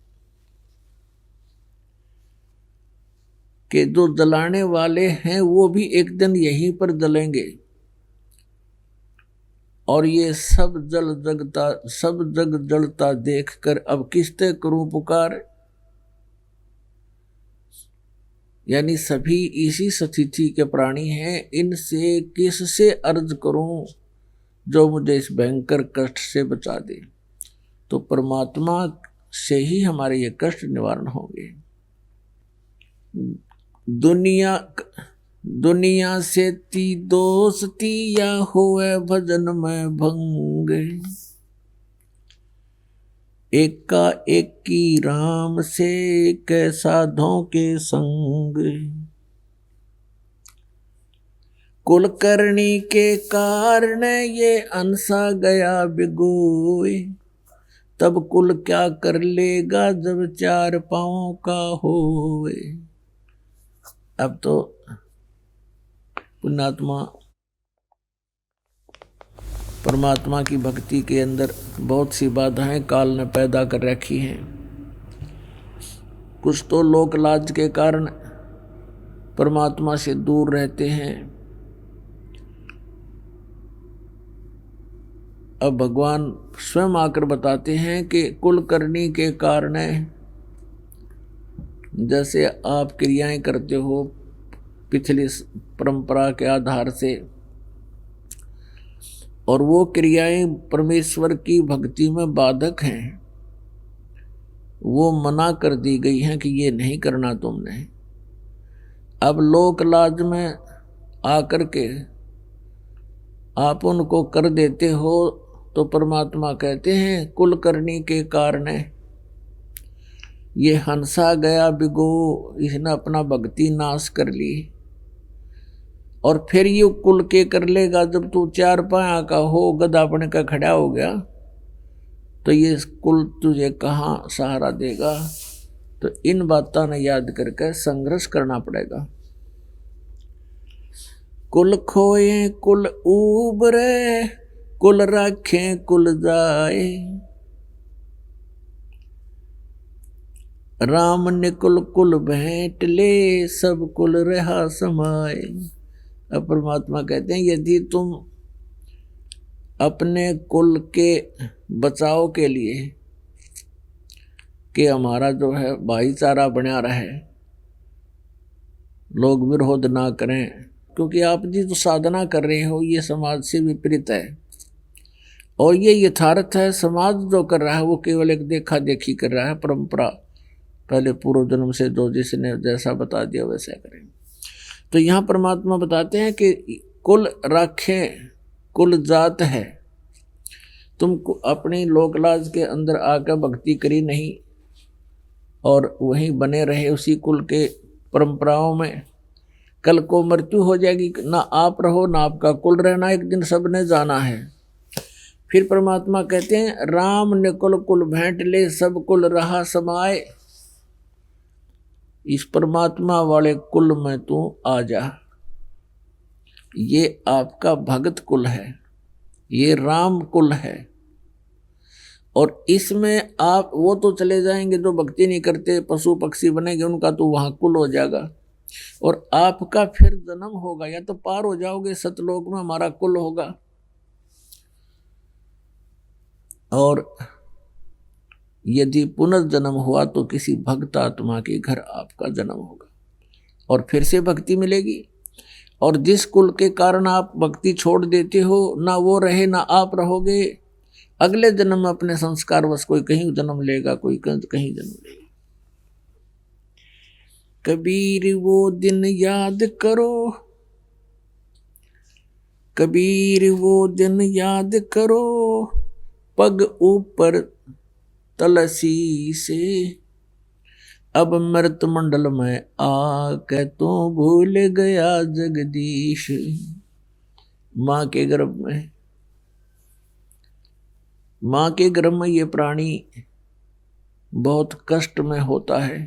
कि जो जलाने वाले हैं वो भी एक दिन यहीं पर जलेंगे, और ये सब जग जलता देखकर अब किसते करूं पुकार। यानी सभी इसी स्थिति के प्राणी हैं, इनसे किससे अर्ज करूं जो मुझे इस भयंकर कष्ट से बचा दे। तो परमात्मा से ही हमारे ये कष्ट निवारण होंगे। दुनिया से ती दोस्ती या होए भजन में भंग, एका एक की राम से साधों के संग। कुलकर्णी के कारण ये अंसा गया बिगोए, तब कुल क्या कर लेगा जब 4 पांवों का होए। अब तो पुण्यात्मा परमात्मा की भक्ति के अंदर बहुत सी बाधाएं काल ने पैदा कर रखी हैं। कुछ तो लोक लाज के कारण परमात्मा से दूर रहते हैं। अब भगवान स्वयं आकर बताते हैं कि कुलकर्णी के कारण, जैसे आप क्रियाएं करते हो पिछली परंपरा के आधार से, और वो क्रियाएं परमेश्वर की भक्ति में बाधक हैं, वो मना कर दी गई हैं कि ये नहीं करना तुमने। अब लोक लाज में आकर के आप उनको कर देते हो, तो परमात्मा कहते हैं कुलकर्णी के कारण ये हंसा गया बिगो, इसने अपना भक्ति नाश कर ली। और फिर ये कुल के कर लेगा जब तू 4 पाया का हो, गधा बन का खड़ा हो गया, तो ये कुल तुझे कहाँ सहारा देगा। तो इन बातों ने याद करके संघर्ष करना पड़ेगा। कुल खोए कुल उबरे, कुल राखें कुल जाए, राम ने कुल कुल भेंट ले, सब कुल रहा समाए। अब परमात्मा कहते हैं यदि तुम अपने कुल के बचाव के लिए कि हमारा जो है भाईचारा बना रहे, लोग विरोध ना करें, क्योंकि आप जी जो साधना कर रहे हो ये समाज से विपरीत है और ये यथार्थ है। समाज जो कर रहा है वो केवल एक देखा देखी कर रहा है, परंपरा पहले पूर्व जन्म से जो जिसने जैसा बता दिया वैसा करें। तो यहाँ परमात्मा बताते हैं कि कुल राखें कुल जात है, तुम अपनी लोकलाज के अंदर आकर भक्ति करी नहीं और वहीं बने रहे उसी कुल के परंपराओं में, कल को मृत्यु हो जाएगी, ना आप रहो ना आपका कुल रहना, एक दिन सबने जाना है। फिर परमात्मा कहते हैं राम ने कुल कुल भेंट ले, सब कुल रहा समाए। इस परमात्मा वाले कुल में तू आ जा, ये आपका भगत कुल है, ये राम कुल है। और इसमें आप वो तो चले जाएंगे जो भक्ति नहीं करते, पशु पक्षी बनेंगे, उनका तो वहां कुल हो जाएगा और आपका फिर जन्म होगा, या तो पार हो जाओगे सतलोक में, हमारा कुल होगा, और यदि पुनर्जन्म हुआ तो किसी भक्त आत्मा के घर आपका जन्म होगा और फिर से भक्ति मिलेगी। और जिस कुल के कारण आप भक्ति छोड़ देते हो, ना वो रहे ना आप रहोगे, अगले जन्म में अपने संस्कार बस कोई कहीं जन्म लेगा, कोई कहीं जन्म लेगा। कबीर वो दिन याद करो, कबीर वो दिन याद करो, पग ऊपर तलसी से, अब मृत मंडल में आके तो भूल गया जगदीश। माँ के गर्भ में, माँ के गर्भ में ये प्राणी बहुत कष्ट में होता है।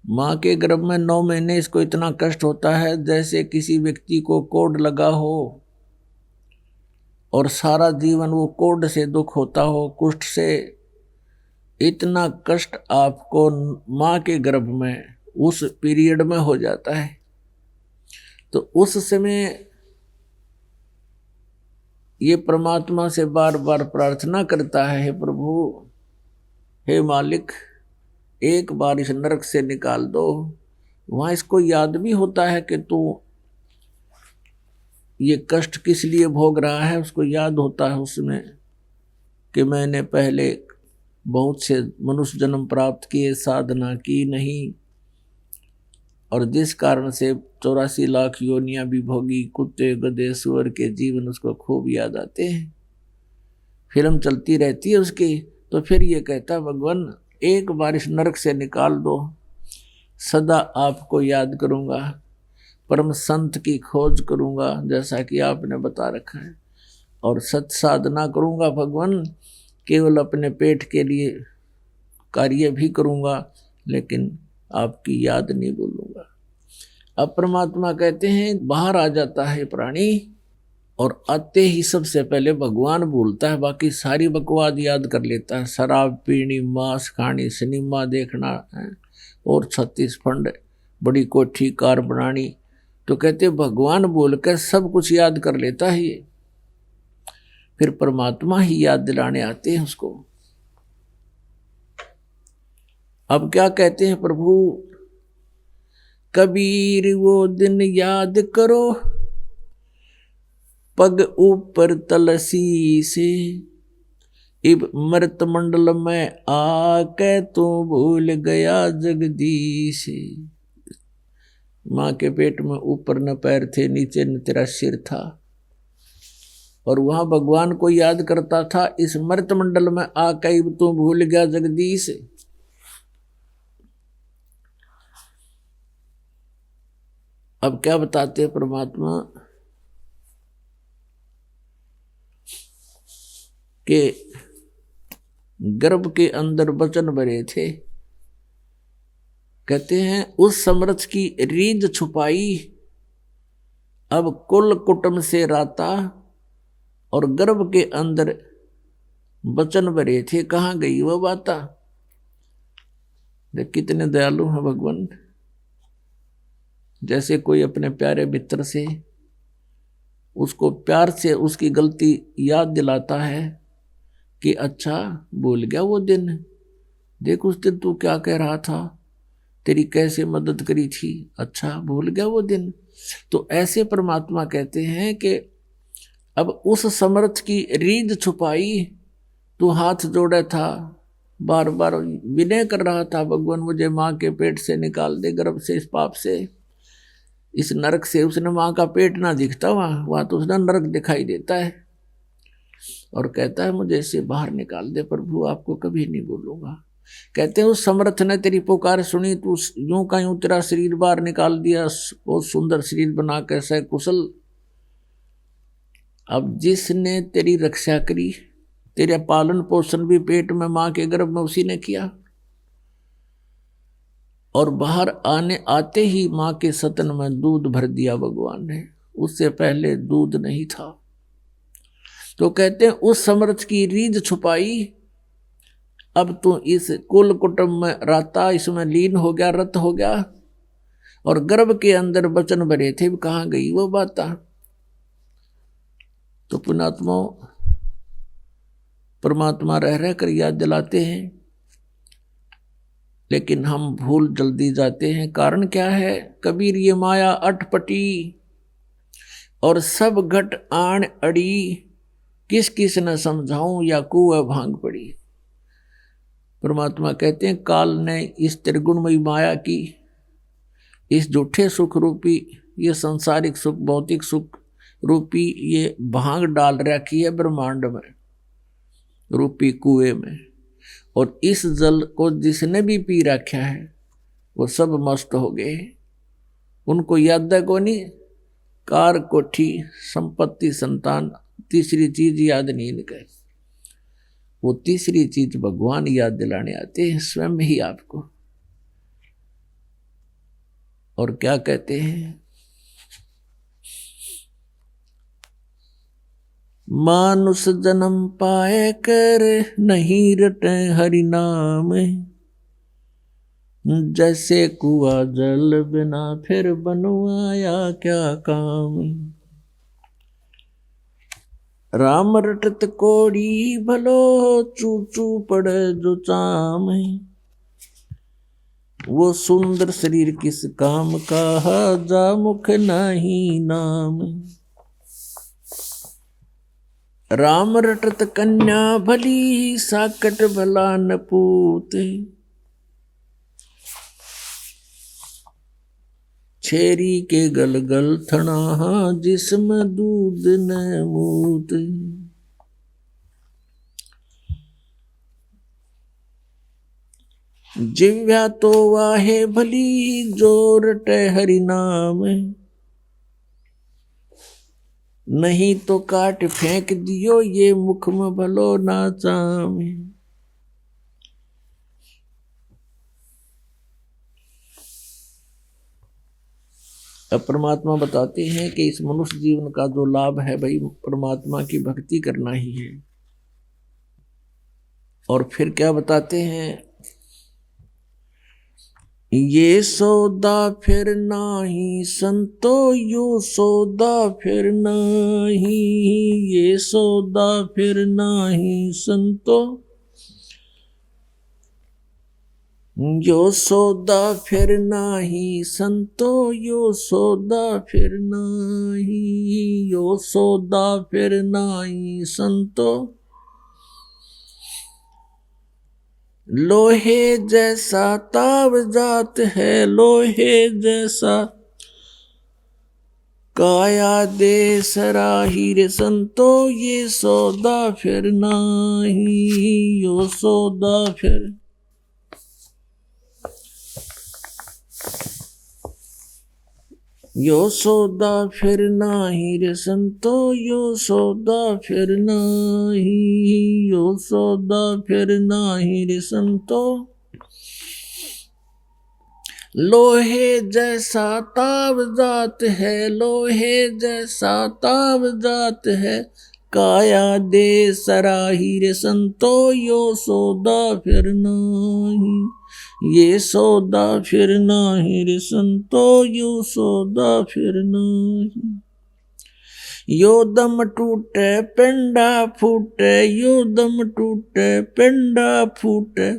माँ के गर्भ में 9 महीने इसको इतना कष्ट होता है जैसे किसी व्यक्ति को कोढ़ लगा हो और सारा जीवन वो कोढ़ से दुख होता हो, कुष्ठ से। इतना कष्ट आपको माँ के गर्भ में उस पीरियड में हो जाता है। तो उस समय ये परमात्मा से बार बार प्रार्थना करता है, हे प्रभु, हे मालिक, एक बार इस नरक से निकाल दो। वहां इसको याद भी होता है कि तू ये कष्ट किस लिए भोग रहा है, उसको याद होता है उसमें कि मैंने पहले बहुत से मनुष्य जन्म प्राप्त किए, साधना की नहीं, और जिस कारण से 84 लाख योनियां भी भोगी, कुत्ते गधे सुअर के जीवन उसको खूब याद आते हैं, फिल्म चलती रहती है उसकी। तो फिर ये कहता भगवान एक बार इस नरक से निकाल दो, सदा आपको याद करूंगा, परम संत की खोज करूंगा जैसा कि आपने बता रखा है, और सत साधना करूंगा भगवान, केवल अपने पेट के लिए कार्य भी करूंगा लेकिन आपकी याद नहीं भूलूंगा। अब परमात्मा कहते हैं बाहर आ जाता है प्राणी और आते ही सबसे पहले भगवान भूलता है, बाकी सारी बकवाद याद कर लेता है। शराब पीनी, मांस खानी, सिनेमा देखना है और 36 फंड, बड़ी कोठी कार बनानी। तो कहते भगवान बोल कर सब कुछ याद कर लेता है ये, फिर परमात्मा ही याद दिलाने आते हैं उसको। अब क्या कहते हैं प्रभु, कबीर वो दिन याद करो, पग ऊपर तलसी से, इब मृत मंडल में आके तो भूल गया जगदीश। माँ के पेट में ऊपर न पैर थे, नीचे न तेरा सिर था, और वहां भगवान को याद करता था। इस मृत मंडल में आके इब तो भूल गया जगदीश। अब क्या बताते हैं परमात्मा, के गर्भ के अंदर वचन भरे थे। कहते हैं उस समर्थ की रीझ छुपाई, अब कुल कुटुंब से राता, और गर्भ के अंदर वचन भरे थे, कहाँ गई वह बाता। देख कितने दयालु हैं भगवान। जैसे कोई अपने प्यारे मित्र से उसको प्यार से उसकी गलती याद दिलाता है कि अच्छा भूल गया वो दिन, देख उस दिन तू क्या कह रहा था, तेरी कैसे मदद करी थी, अच्छा भूल गया वो दिन। तो ऐसे परमात्मा कहते हैं कि अब उस समर्थ की रीझ छुपाई, तू हाथ जोड़े था, बार बार विनय कर रहा था, भगवान मुझे माँ के पेट से निकाल दे, गर्भ से, इस पाप से, इस नरक से। उसने माँ का पेट ना दिखता वहां तो उसने नरक दिखाई देता है, और कहता है मुझे इससे बाहर निकाल दे प्रभु, आपको कभी नहीं बोलूंगा। कहते हैं उस समर्थ ने तेरी पुकार सुनी, तू यूं का यूं तेरा शरीर बाहर निकाल दिया, बहुत सुंदर शरीर बना के सकुशल। अब जिसने तेरी रक्षा करी, तेरा पालन पोषण भी पेट में माँ के गर्भ में उसी ने किया, और बाहर आते ही माँ के सतन में दूध भर दिया भगवान ने, उससे पहले दूध नहीं था। तो कहते हैं उस समर्थ की रीझ छुपाई, अब तू इस कुल कुटुंब में राता, इसमें लीन हो गया, रत हो गया, और गर्भ के अंदर वचन भरे थे, कहाँ गई वो बाता। तो पुण्यात्मा परमात्मा रह रह कर याद दिलाते हैं, लेकिन हम भूल जल्दी जाते हैं। कारण क्या है? कबीर ये माया अटपटी, और सब घट आण अड़ी, किस किस न समझाऊं या कुएं भांग पड़ी। परमात्मा कहते हैं काल ने इस त्रिगुणमयी माया की, इस झूठे सुख रूपी, ये सांसारिक सुख, भौतिक सुख रूपी ये भांग डाल रखी है ब्रह्मांड में, रूपी कुएं में, और इस जल को जिसने भी पी रखा है वो सब मस्त हो गए। उनको याद है को नहीं, कार कोठी संपत्ति संतान, तीसरी चीज याद नहीं निकले। वो तीसरी चीज भगवान याद दिलाने आते हैं स्वयं ही आपको। और क्या कहते हैं? मानुष जन्म पाए कर नहीं रटे हरि नाम, जैसे कुआ जल बिना फिर बनवाया क्या काम। राम रटत कोड़ी भलो, चू चू पड़े जो चाम, वो सुंदर शरीर किस काम का, जा मुख नहीं नाम। राम रटत कन्या भली, साकट भला न पूत, छेरी के गल गल थना, जिसमें दूध न मूत। जिव्या तो वाहे भली, जो रटे हरि नाम, नहीं तो काट फेंक दियो, ये मुख में भलो ना चाम। अब परमात्मा बताते हैं कि इस मनुष्य जीवन का जो लाभ है भाई, परमात्मा की भक्ति करना ही है। और फिर क्या बताते हैं? ये सौदा फिर नाही संतो, यो सौदा फिर नाही, ये सौदा फिर नाही संतो, यो सौदा फिर नाही संतो, यो सौदा फिर नाही, यो सौदा फिर नाही संतो। लोहे जैसा ताव जात है, लोहे जैसा काया दे सराही रे संतो, ये सौदा फिर नाही, यो सौदा फिर। यो सौदा फिर नाही रे संतो, यो सौदा फिर नाही, यो सौदा फिर नाही रे संतो। लोहे जैसा ताव जात है, लोहे जैसा ताव जात है, काया दे सराही रे संतो, यो सौदा फिर नाही, ये सौदा फिर नाही रे संतो, यो सौदा फिर नाही। यो दम टूटे पिंडा फूटे, यो दम टूटे पिंडा फूटे,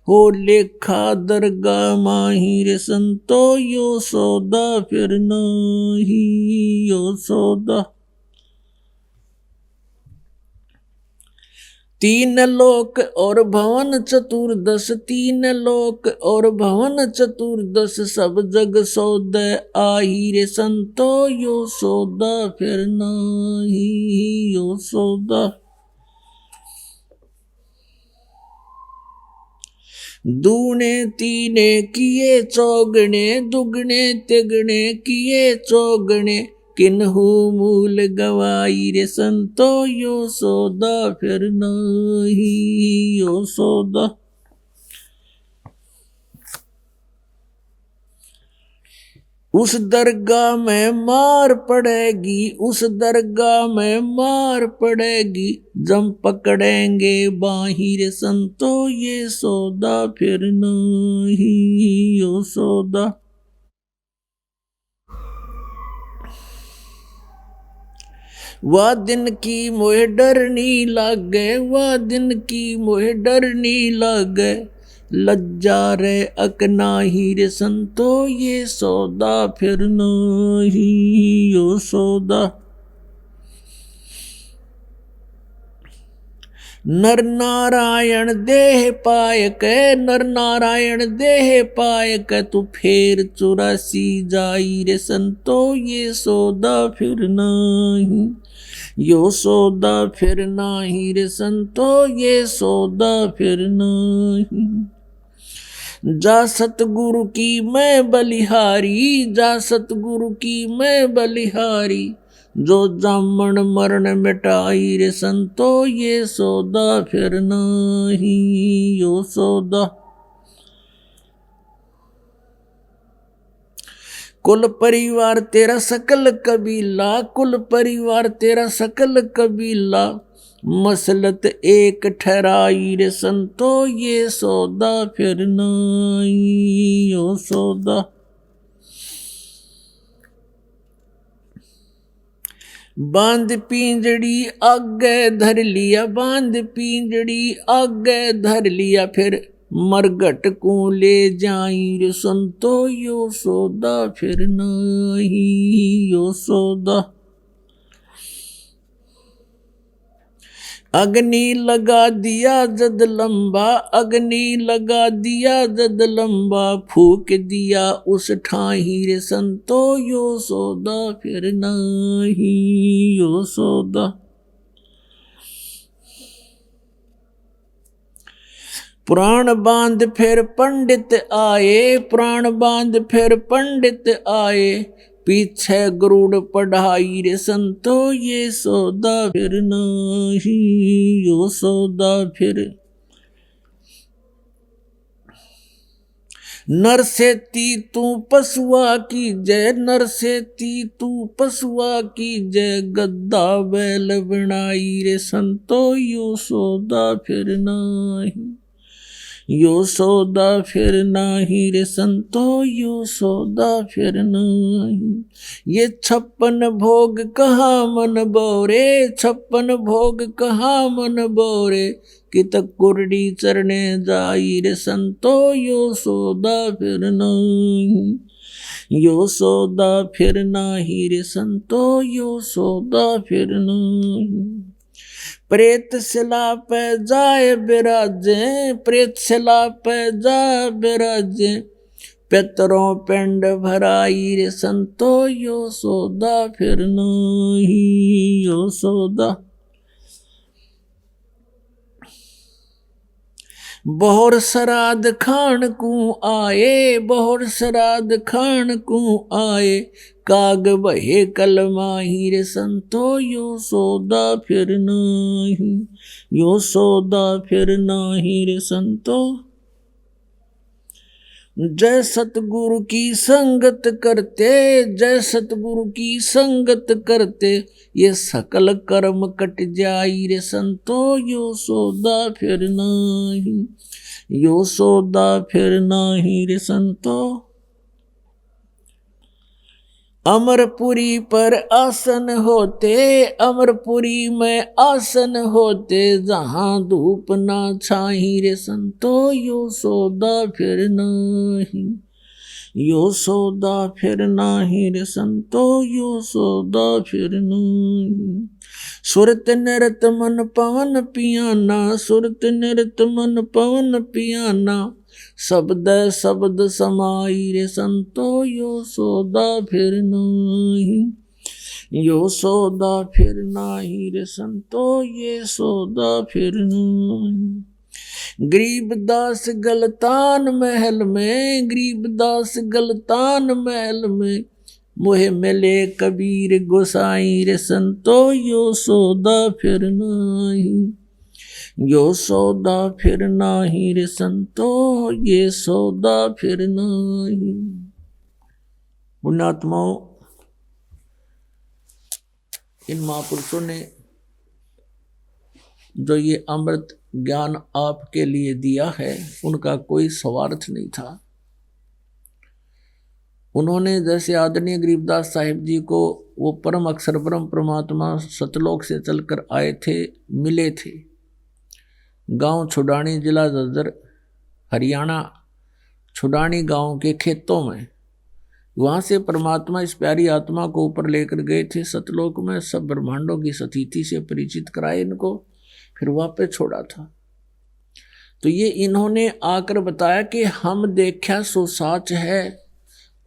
हो लेखा दरगाह माही रे संतो, यो सौदा फिर नाही, यो सौदा। तीन लोक और भवन चतुर्दश, तीन लोक और भवन चतुर्दश, सब जग सौदे आही रे संतो, यो सौदा फिर नाही, यो सौदा। दूने तीने किए चौगने, दुगने तिगने किए चौगने, किन्हू मूल गवाई रे संतो, यो सौदा फिर नाही, यो सौदा। उस दरगाह में मार पड़ेगी, उस दरगाह में मार पड़ेगी, जम पकड़ेंगे बाही रे संतो, ये सौदा फिर नहीं, यो सौदा। वह दिन की मोह डरनी लागे, वह दिन की मोह डरनी लागे, लज्जा रे अकनाही रे संतो, ये सौदा फिर नहीं, यो सौदा। नर नारायण देह पायक, नर नारायण देह पायक, तू फेर 84 जाई रे संतो, ये सौदा फिर नहीं, यो सौदा फिर नाही रे संतो, ये सौदा फिर नहीं। जा सतगुरु की मैं बलिहारी, जा सतगुरु की मैं बलिहारी, जो जामन मरण मिटाई रे संतो, ये सौदा फिर नहीं, यो सौदा। कुल परिवार तेरा सकल कबीला, कुल परिवार तेरा सकल कबीला, मसलत एक ठहराई रे संतो, ये सौदा फिर नहीं, यो सौदा। बांध पिंजड़ी आगे धर लिया, बांध पिंजड़ी आगे धर लिया, फिर मरघट को ले जाई रे संतो, यो सौदा फिर नहीं, यो सौदा। अग्नि लगा दिया जद लंबा, अग्नि लगा दिया जद लंबा, फूक दिया उस ठाही रे संतो, यो सौदा फिर नहीं, यो सौदा। प्राण बांध फिर पंडित आए, प्राण बांध फिर पंडित आए, पीछे गरुड़ पढ़ाई रे संतो, ये सौदा फिर नहीं, यो सौदा फिर। नर से ती तू पशुआ की जय, नर से ती तू पशुआ की जय, गद्दा बैल बनाई रे संतो, यो सौदा फिर नहीं, यो सौदा फिर नाही रे संतो, यो सौदा फिर नहीं। ये 56 भोग कहाँ मन बोरे, 56 भोग कहाँ मन बोरे, कित कुरडी चरने जाई रे संतो, यो सौदा फिर नहीं, यो सौदा फिर नाही रे संतो, यो सौदा फिर नहीं। प्रेत शिला पे जाए बिराजे, प्रेत शिला पे जाए बिराजे, पितरों पिंड भराई रे संतो, यो सौदा फिर नहीं, यो सौदा। बहुर श्राद्ध खान को आए, बहुर श्राद्ध खान को आए, काग बहे कलमाही रे संतो, यो सौदा फिर नाही, यो सौदा फिर नाही रे संतो। जय सतगुरु की संगत करते, जय सतगुरु की संगत करते, ये सकल कर्म कट जाई रे संतो, यो सौदा फिर नाही, यो सौदा फिर नाही रे संतो। अमरपुरी पर आसन होते, अमरपुरी में आसन होते, जहां धूप ना छाई रे संतो, यो सौदा फिर नाही, यो सौदा फिर नाही रे संतो, यो सौदा फिर नाही। सुरत नृत मन पवन पियाना, सुरत नृत मन पवन पियाना, शब्द शब्द समाई रे संतो, यो सौदा फिर नाही, यो सौदा फिर नाही रे संतो, ये सौदा फिर नाही। गरीबदास गलतान महल में, गरीबदास गलतान महल में, मोहे मिले कबीर गोसाई रे संतो, यो सौदा फिर नाही, यो सौदा फिर नाही रे संतो, ये सौदा फिर नाही। पुण्यात्माओं, इन महापुरुषों ने जो ये अमृत ज्ञान आपके लिए दिया है, उनका कोई स्वार्थ नहीं था। उन्होंने जैसे आदरणीय गरीबदास साहिब जी को वो परम अक्षर ब्रह्म परमात्मा सतलोक से चलकर आए थे, मिले थे। गांव छुडानी, जिला झज्जर, हरियाणा, छुडानी गांव के खेतों में, वहाँ से परमात्मा इस प्यारी आत्मा को ऊपर लेकर गए थे सतलोक में, सब ब्रह्मांडों की स्थिति से परिचित कराए इनको, फिर वहाँ पे छोड़ा था। तो ये इन्होंने आकर बताया कि हम देखा सो साच है,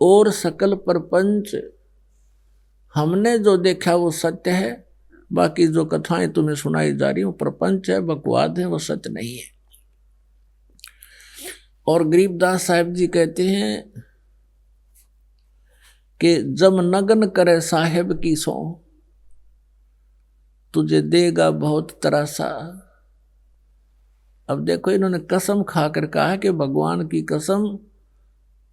और सकल प्रपंच हमने जो देखा वो सत्य है, बाकी जो कथाएं तुम्हें सुनाई जा रही हूं प्रपंच है, बकवाद है, वो सत्य नहीं है। और गरीबदास साहिब जी कहते हैं कि जब नगन करे साहेब की सौ, तुझे देगा बहुत तरासा। अब देखो, इन्होंने कसम खाकर कहा कि भगवान की कसम,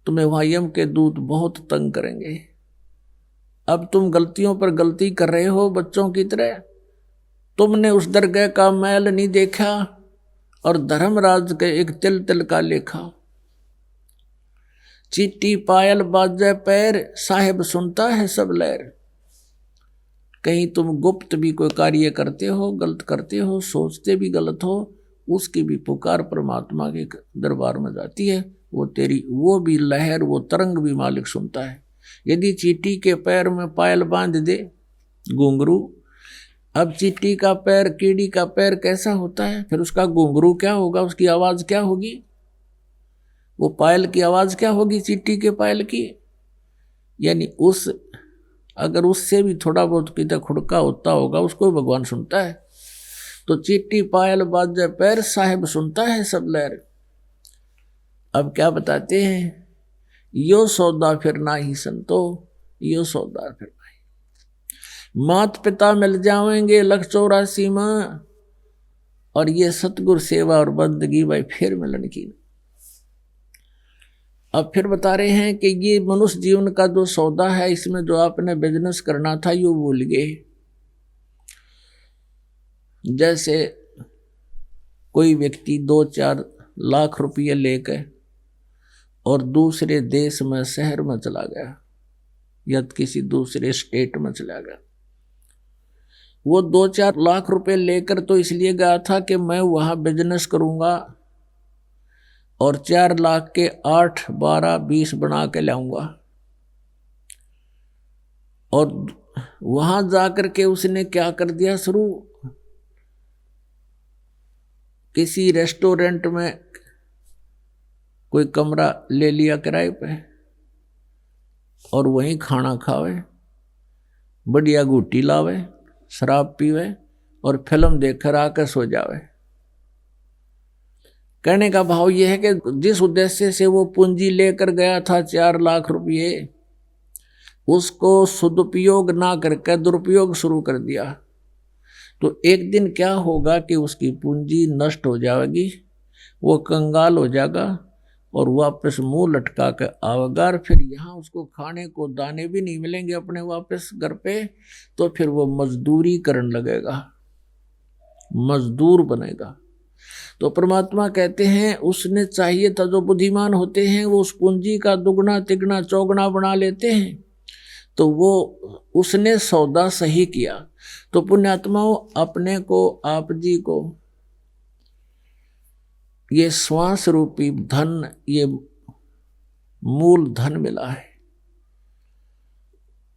तुम्हें वहां यम के दूत बहुत तंग करेंगे। अब तुम गलतियों पर गलती कर रहे हो बच्चों की तरह। तुमने उस दरगाह का मैल नहीं देखा और धर्मराज के एक तिल तिल का लेखा। चीटी पायल बाजे पैर, साहेब सुनता है सब लहर। कहीं तुम गुप्त भी कोई कार्य करते हो, गलत करते हो, सोचते भी गलत हो, उसकी भी पुकार परमात्मा के दरबार में जाती है। वो तेरी वो भी लहर, वो तरंग भी मालिक सुनता है। यदि चीटी के पैर में पायल बांध दे घुंघरू, अब चीटी का पैर, कीड़ी का पैर कैसा होता है, फिर उसका घुंघरू क्या होगा, उसकी आवाज क्या होगी, वो पायल की आवाज क्या होगी चीटी के पायल की। यानी उस अगर उससे भी थोड़ा बहुत कितना खुड़का होता होगा, उसको भगवान सुनता है। तो चीटी पायल बाजे पैर, साहेब सुनता है सब लहर। अब क्या बताते हैं, यो सौदा फिर ना ही संतो, यो सौदा फिर ना ही। मात पिता मिल जाएंगे 184 माँ, और ये सतगुरु सेवा और बंदगी भाई फिर मिलन की। अब फिर बता रहे हैं कि ये मनुष्य जीवन का जो सौदा है, इसमें जो आपने बिजनेस करना था यो भूल गए। जैसे कोई व्यक्ति 2-4 लाख रुपये लेकर और दूसरे देश में, शहर में चला गया या किसी दूसरे स्टेट में चला गया। वो 2-4 लाख रुपए लेकर तो इसलिए गया था कि मैं वहां बिजनेस करूंगा और 4 लाख के 8, 12, 20 बना के लाऊंगा। और वहां जाकर के उसने क्या कर दिया शुरू, किसी रेस्टोरेंट में कोई कमरा ले लिया किराए पे और वहीं खाना खावे, बढ़िया गुट्टी लावे, शराब पीवे और फिल्म देखकर आकर सो जावे। कहने का भाव यह है कि जिस उद्देश्य से वो पूंजी लेकर गया था 4 लाख रुपये, उसको सदुपयोग ना करके दुरुपयोग शुरू कर दिया, तो एक दिन क्या होगा कि उसकी पूंजी नष्ट हो जाएगी, वो कंगाल हो जाएगा और वापस मुंह लटका कर आवेगा। और फिर यहाँ उसको खाने को दाने भी नहीं मिलेंगे अपने वापस घर पे, तो फिर वो मजदूरी करने लगेगा, मजदूर बनेगा। तो परमात्मा कहते हैं उसने चाहिए था, जो बुद्धिमान होते हैं वो उस पूंजी का दुगना तिगना चौगुना बना लेते हैं, तो वो उसने सौदा सही किया। तो पुण्यात्माओं, अपने को आप जी को ये श्वास रूपी धन, ये मूल धन मिला है,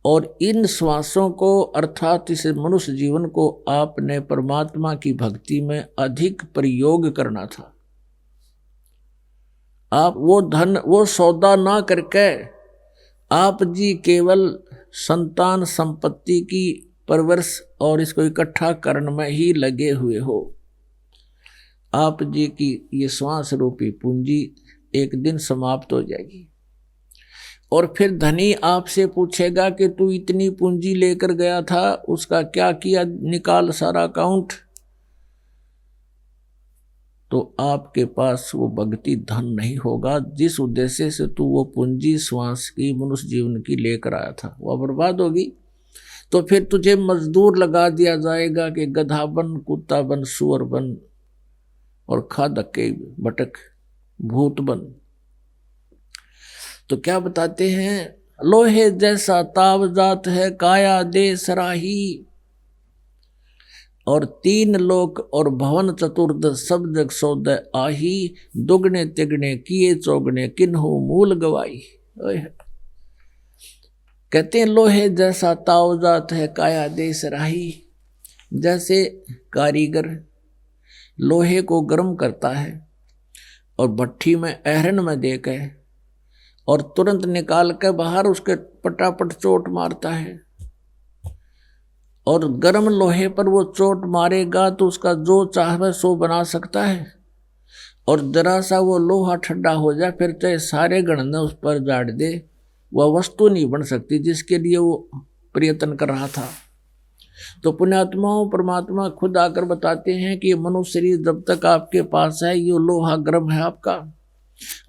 और इन श्वासों को अर्थात इस मनुष्य जीवन को आपने परमात्मा की भक्ति में अधिक प्रयोग करना था। आप वो धन, वो सौदा ना करके आप जी केवल संतान संपत्ति की परवरिश और इसको इकट्ठा करने में ही लगे हुए हो। आप जी की ये श्वास रूपी पूंजी एक दिन समाप्त हो जाएगी, और फिर धनी आपसे पूछेगा कि तू इतनी पूंजी लेकर गया था, उसका क्या किया, निकाल सारा अकाउंट। तो आपके पास वो भक्ति धन नहीं होगा जिस उद्देश्य से तू वो पूंजी श्वास की मनुष्य जीवन की लेकर आया था, वह बर्बाद होगी। तो फिर तुझे मजदूर लगा दिया जाएगा कि गधा बन, कुत्ता बन, सुअर बन और खा धक्के भटक, भूत बन। तो क्या बताते हैं, लोहे जैसा ताव जात है काया दे सराही, और 3 लोक और भवन चतुर्द सब जग सौदे आही, दुगने तिगने किए चौगने किन्हु मूल गवाई। कहते हैं लोहे जैसा ताव जात है काया दे सराही, जैसे कारीगर लोहे को गर्म करता है और भट्ठी में अहरन में देकर और तुरंत निकाल के बाहर उसके पटापट चोट मारता है, और गर्म लोहे पर वो चोट मारेगा तो उसका जो चाहे सो बना सकता है, और जरा सा वो लोहा ठंडा हो जाए फिर चाहे सारे गणना उस पर झाड़ दे, वह वस्तु नहीं बन सकती जिसके लिए वो प्रयत्न कर रहा था। तो पुण्यात्माओं, परमात्मा खुद आकर बताते हैं कि मनुष्य शरीर जब तक आपके पास है, ये लोहा गर्म है आपका,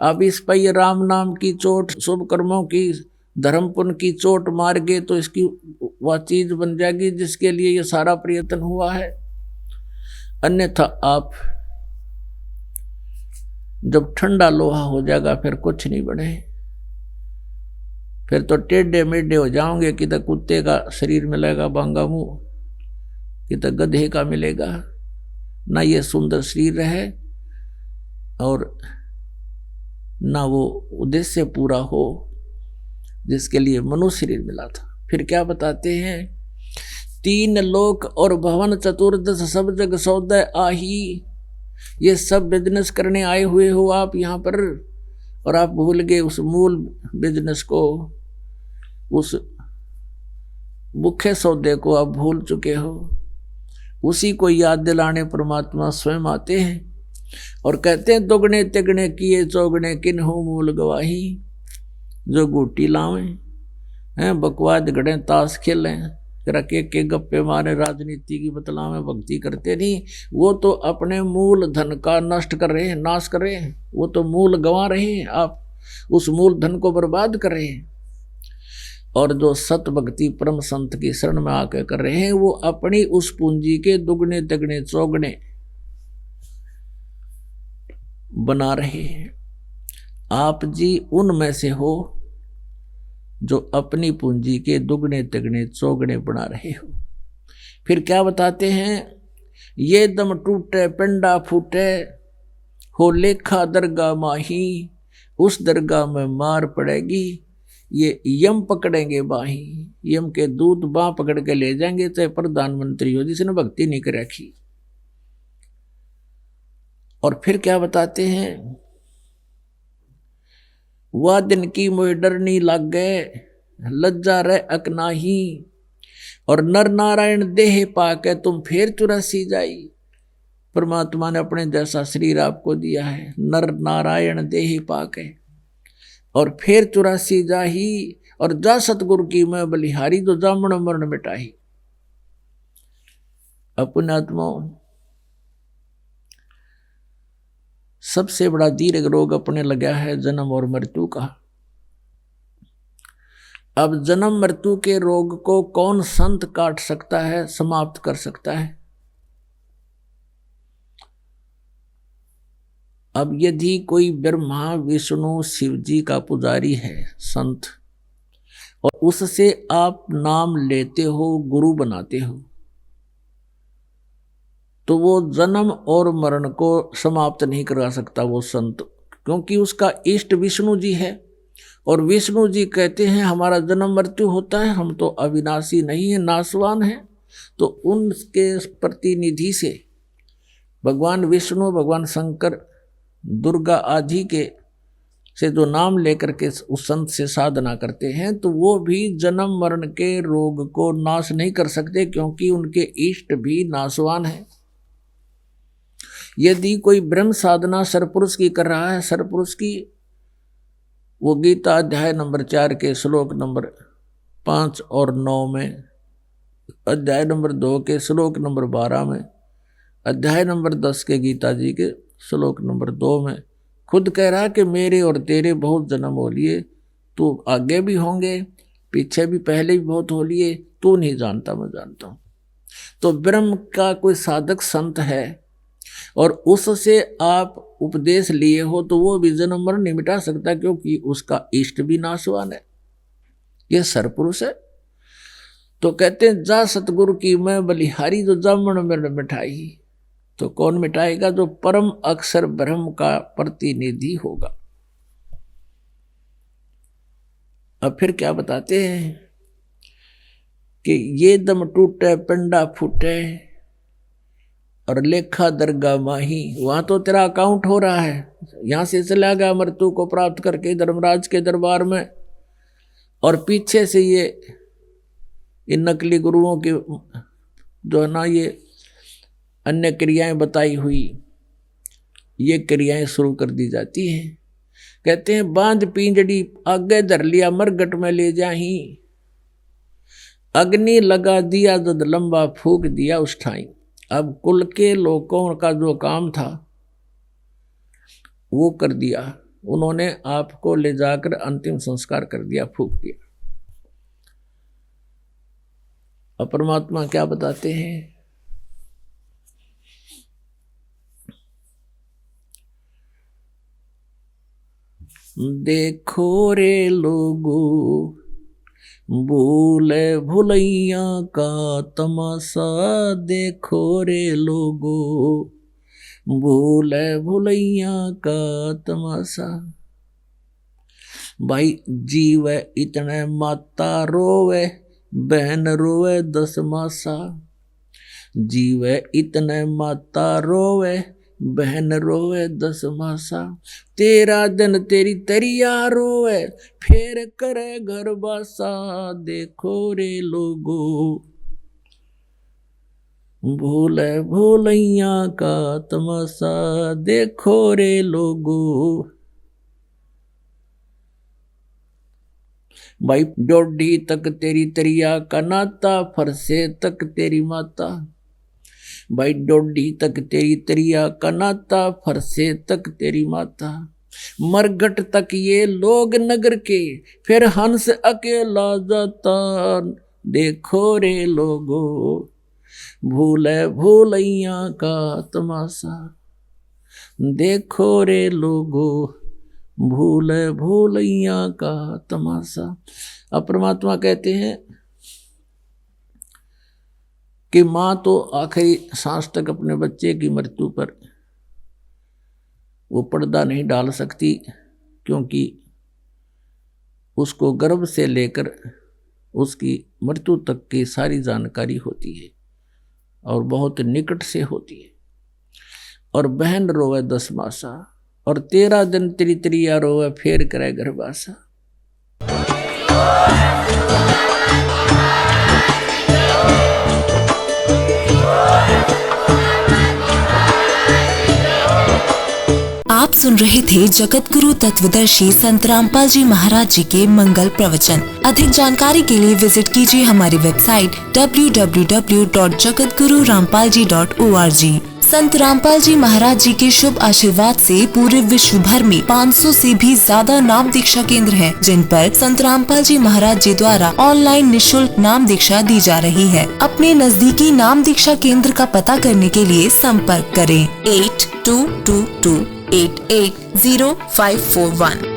अब इस पर ये राम नाम की चोट, शुभ कर्मों की, धर्म पुण्य की चोट मार गए तो इसकी वह चीज बन जाएगी जिसके लिए ये सारा प्रयत्न हुआ है। अन्यथा आप जब ठंडा लोहा हो जाएगा फिर कुछ नहीं बने, फिर तो टेढ़े मेढ़े हो जाओगे, कि तो कुत्ते का शरीर मिलेगा बांगा मुंह, कि तो गधे का मिलेगा, ना ये सुंदर शरीर है और ना वो उद्देश्य पूरा हो जिसके लिए मनुष्य शरीर मिला था। फिर क्या बताते हैं, 3 लोक और भवन चतुर्दश सब जग सौदे आही, ये सब बिजनेस करने आए हुए हो आप यहाँ पर, और आप भूल गए उस मूल बिजनेस को, उस मुख्य सौदे को आप भूल चुके हो। उसी को याद दिलाने परमात्मा स्वयं आते हैं और कहते हैं दुगने तिगने किए चौगने किन्हु मूल गवाही, जो गुटी लावें हैं, बकवाद गढ़े, ताश खेलें, रखे के गप्पे मारे, राजनीति की बतलावें, भक्ति करते नहीं, वो तो अपने मूल धन का नष्ट कर रहे हैं, नाश कर रहे हैं, वो तो मूल गंवा रहे हैं, आप उस मूल धन को बर्बाद कर रहे हैं। और जो सत भक्ति परम संत की शरण में आकर कर रहे हैं, वो अपनी उस पूंजी के दुगने तिगने चौगने बना रहे हैं। आप जी उनमें से हो जो अपनी पूंजी के दुगने तिगने चौगने बना रहे हो। फिर क्या बताते हैं, ये दम टूटे पिंडा फूटे, हो लेखा दरगाह माही, उस दरगाह में मार पड़ेगी, ये यम पकड़ेंगे बाही, यम के दूत बाह पकड़ के ले जाएंगे, चाहे प्रधानमंत्री हो जिसने भक्ति नहीं कर रखी। और फिर क्या बताते हैं, वह दिन की मोह डर नहीं लग गए, लज्जा रहे अकनाही, और नर नारायण देह पाके तुम फिर चुरासी जाई। परमात्मा ने अपने जैसा शरीर आपको दिया है, नर नारायण देहि पाके, और फिर 84 जाही और जा सतगुरु की मैं बलिहारी, तो जामण मरण मिटाही। अपने आत्मा सबसे बड़ा दीर्घ रोग अपने लगा है जन्म और मृत्यु का। अब जन्म मृत्यु के रोग को कौन संत काट सकता है, समाप्त कर सकता है? अब यदि कोई ब्रह्मा विष्णु शिव जी का पुजारी है संत, और उससे आप नाम लेते हो, गुरु बनाते हो, तो वो जन्म और मरण को समाप्त नहीं करा सकता वो संत, क्योंकि उसका इष्ट विष्णु जी है। और विष्णु जी कहते हैं हमारा जन्म मृत्यु होता है, हम तो अविनाशी नहीं है, नाशवान है। तो उनके प्रतिनिधि से भगवान विष्णु, भगवान शंकर, दुर्गा आदि के से जो नाम लेकर के उस संत से साधना करते हैं, तो वो भी जन्म मरण के रोग को नाश नहीं कर सकते, क्योंकि उनके इष्ट भी नाशवान है। यदि कोई ब्रह्म साधना सरपुरुष की कर रहा है, सरपुरुष की, वो गीता अध्याय नंबर 4 के श्लोक नंबर 5 और 9 में, अध्याय नंबर 2 के श्लोक नंबर 12 में, अध्याय नंबर 10 के गीता जी के श्लोक नंबर 2 में खुद कह रहा कि मेरे और तेरे बहुत जन्म हो लिए, तू आगे भी होंगे, पीछे भी, पहले भी बहुत हो लिए, तू नहीं जानता, मैं जानता हूं। तो ब्रह्म का कोई साधक संत है और उससे आप उपदेश लिए हो, तो वो भी जन्म मरण नहीं मिटा सकता, क्योंकि उसका इष्ट भी नाशवान है, ये सरपुरुष है। तो कहते हैं जा सतगुरु की मैं बलिहारी, जो जामण मरण मिठाई। तो कौन मिटाएगा? जो परम अक्षर ब्रह्म का प्रतिनिधि होगा। अब फिर क्या बताते हैं कि ये दम टूटे पिंडा फूटे और लेखा दरगाह माही। वहां तो तेरा अकाउंट हो रहा है, यहां से चला गया मृत्यु को प्राप्त करके धर्मराज के दरबार में, और पीछे से ये इन नकली गुरुओं की जो है ना, ये अन्य क्रियाएं बताई हुई, ये क्रियाएं शुरू कर दी जाती हैं। कहते हैं बांध पिंजड़ी आगे धर लिया, मरगट में ले जाही, अग्नि लगा दिया जद लंबा फूक दिया उस ठाई। अब कुल के लोगों का जो काम था वो कर दिया, उन्होंने आपको ले जाकर अंतिम संस्कार कर दिया, फूक दिया। अब परमात्मा क्या बताते हैं? देखो रे लोगो भूले भुलैया का तमाशा, देखो रे लोगो भूले भुलैया का तमाशा। भाई जीव इतने माता रोवे, बहन रोवे 10 मासा। जीव इतने माता रोवे, बहन रोवे 10 मासा। तेरा दिन तेरी तरिया रोवे, फेर करे घर बासा। देखो रे लोगो भूले भूलैया का तमाशा, देखो रे लोगो। भाई डोडी तक तेरी तरिया का नाता, फरसे तक तेरी माता। भाई डोडी तक तेरी तरिया का नाता, फरसे तक तेरी माता। मरघट तक ये लोग नगर के, फिर हंस अकेला जाता। देखो रे लोगो भूले भूलैया का तमाशा, देखो रे लोगो भूले भूलैया का तमाशा। अब परमात्मा कहते हैं कि माँ तो आखिरी सांस तक अपने बच्चे की मृत्यु पर वो पर्दा नहीं डाल सकती, क्योंकि उसको गर्भ से लेकर उसकी मृत्यु तक की सारी जानकारी होती है और बहुत निकट से होती है। और बहन रोवे 10 मासा, और 13 दिन तेरी तरिया रोवे, फेर करे गर्भासा। सुन रहे थे जगत गुरु तत्वदर्शी संत रामपाल जी महाराज जी के मंगल प्रवचन। अधिक जानकारी के लिए विजिट कीजिए हमारी वेबसाइट www.jagatgururampalji.org। संत रामपाल जी महाराज जी के शुभ आशीर्वाद से पूरे विश्व भर में 500 से भी ज्यादा नाम दीक्षा केंद्र हैं, जिन पर संत रामपाल जी महाराज जी द्वारा ऑनलाइन निशुल्क नाम दीक्षा दी जा रही है। अपने नजदीकी नाम दीक्षा केंद्र का पता करने के लिए संपर्क करें 8222880541।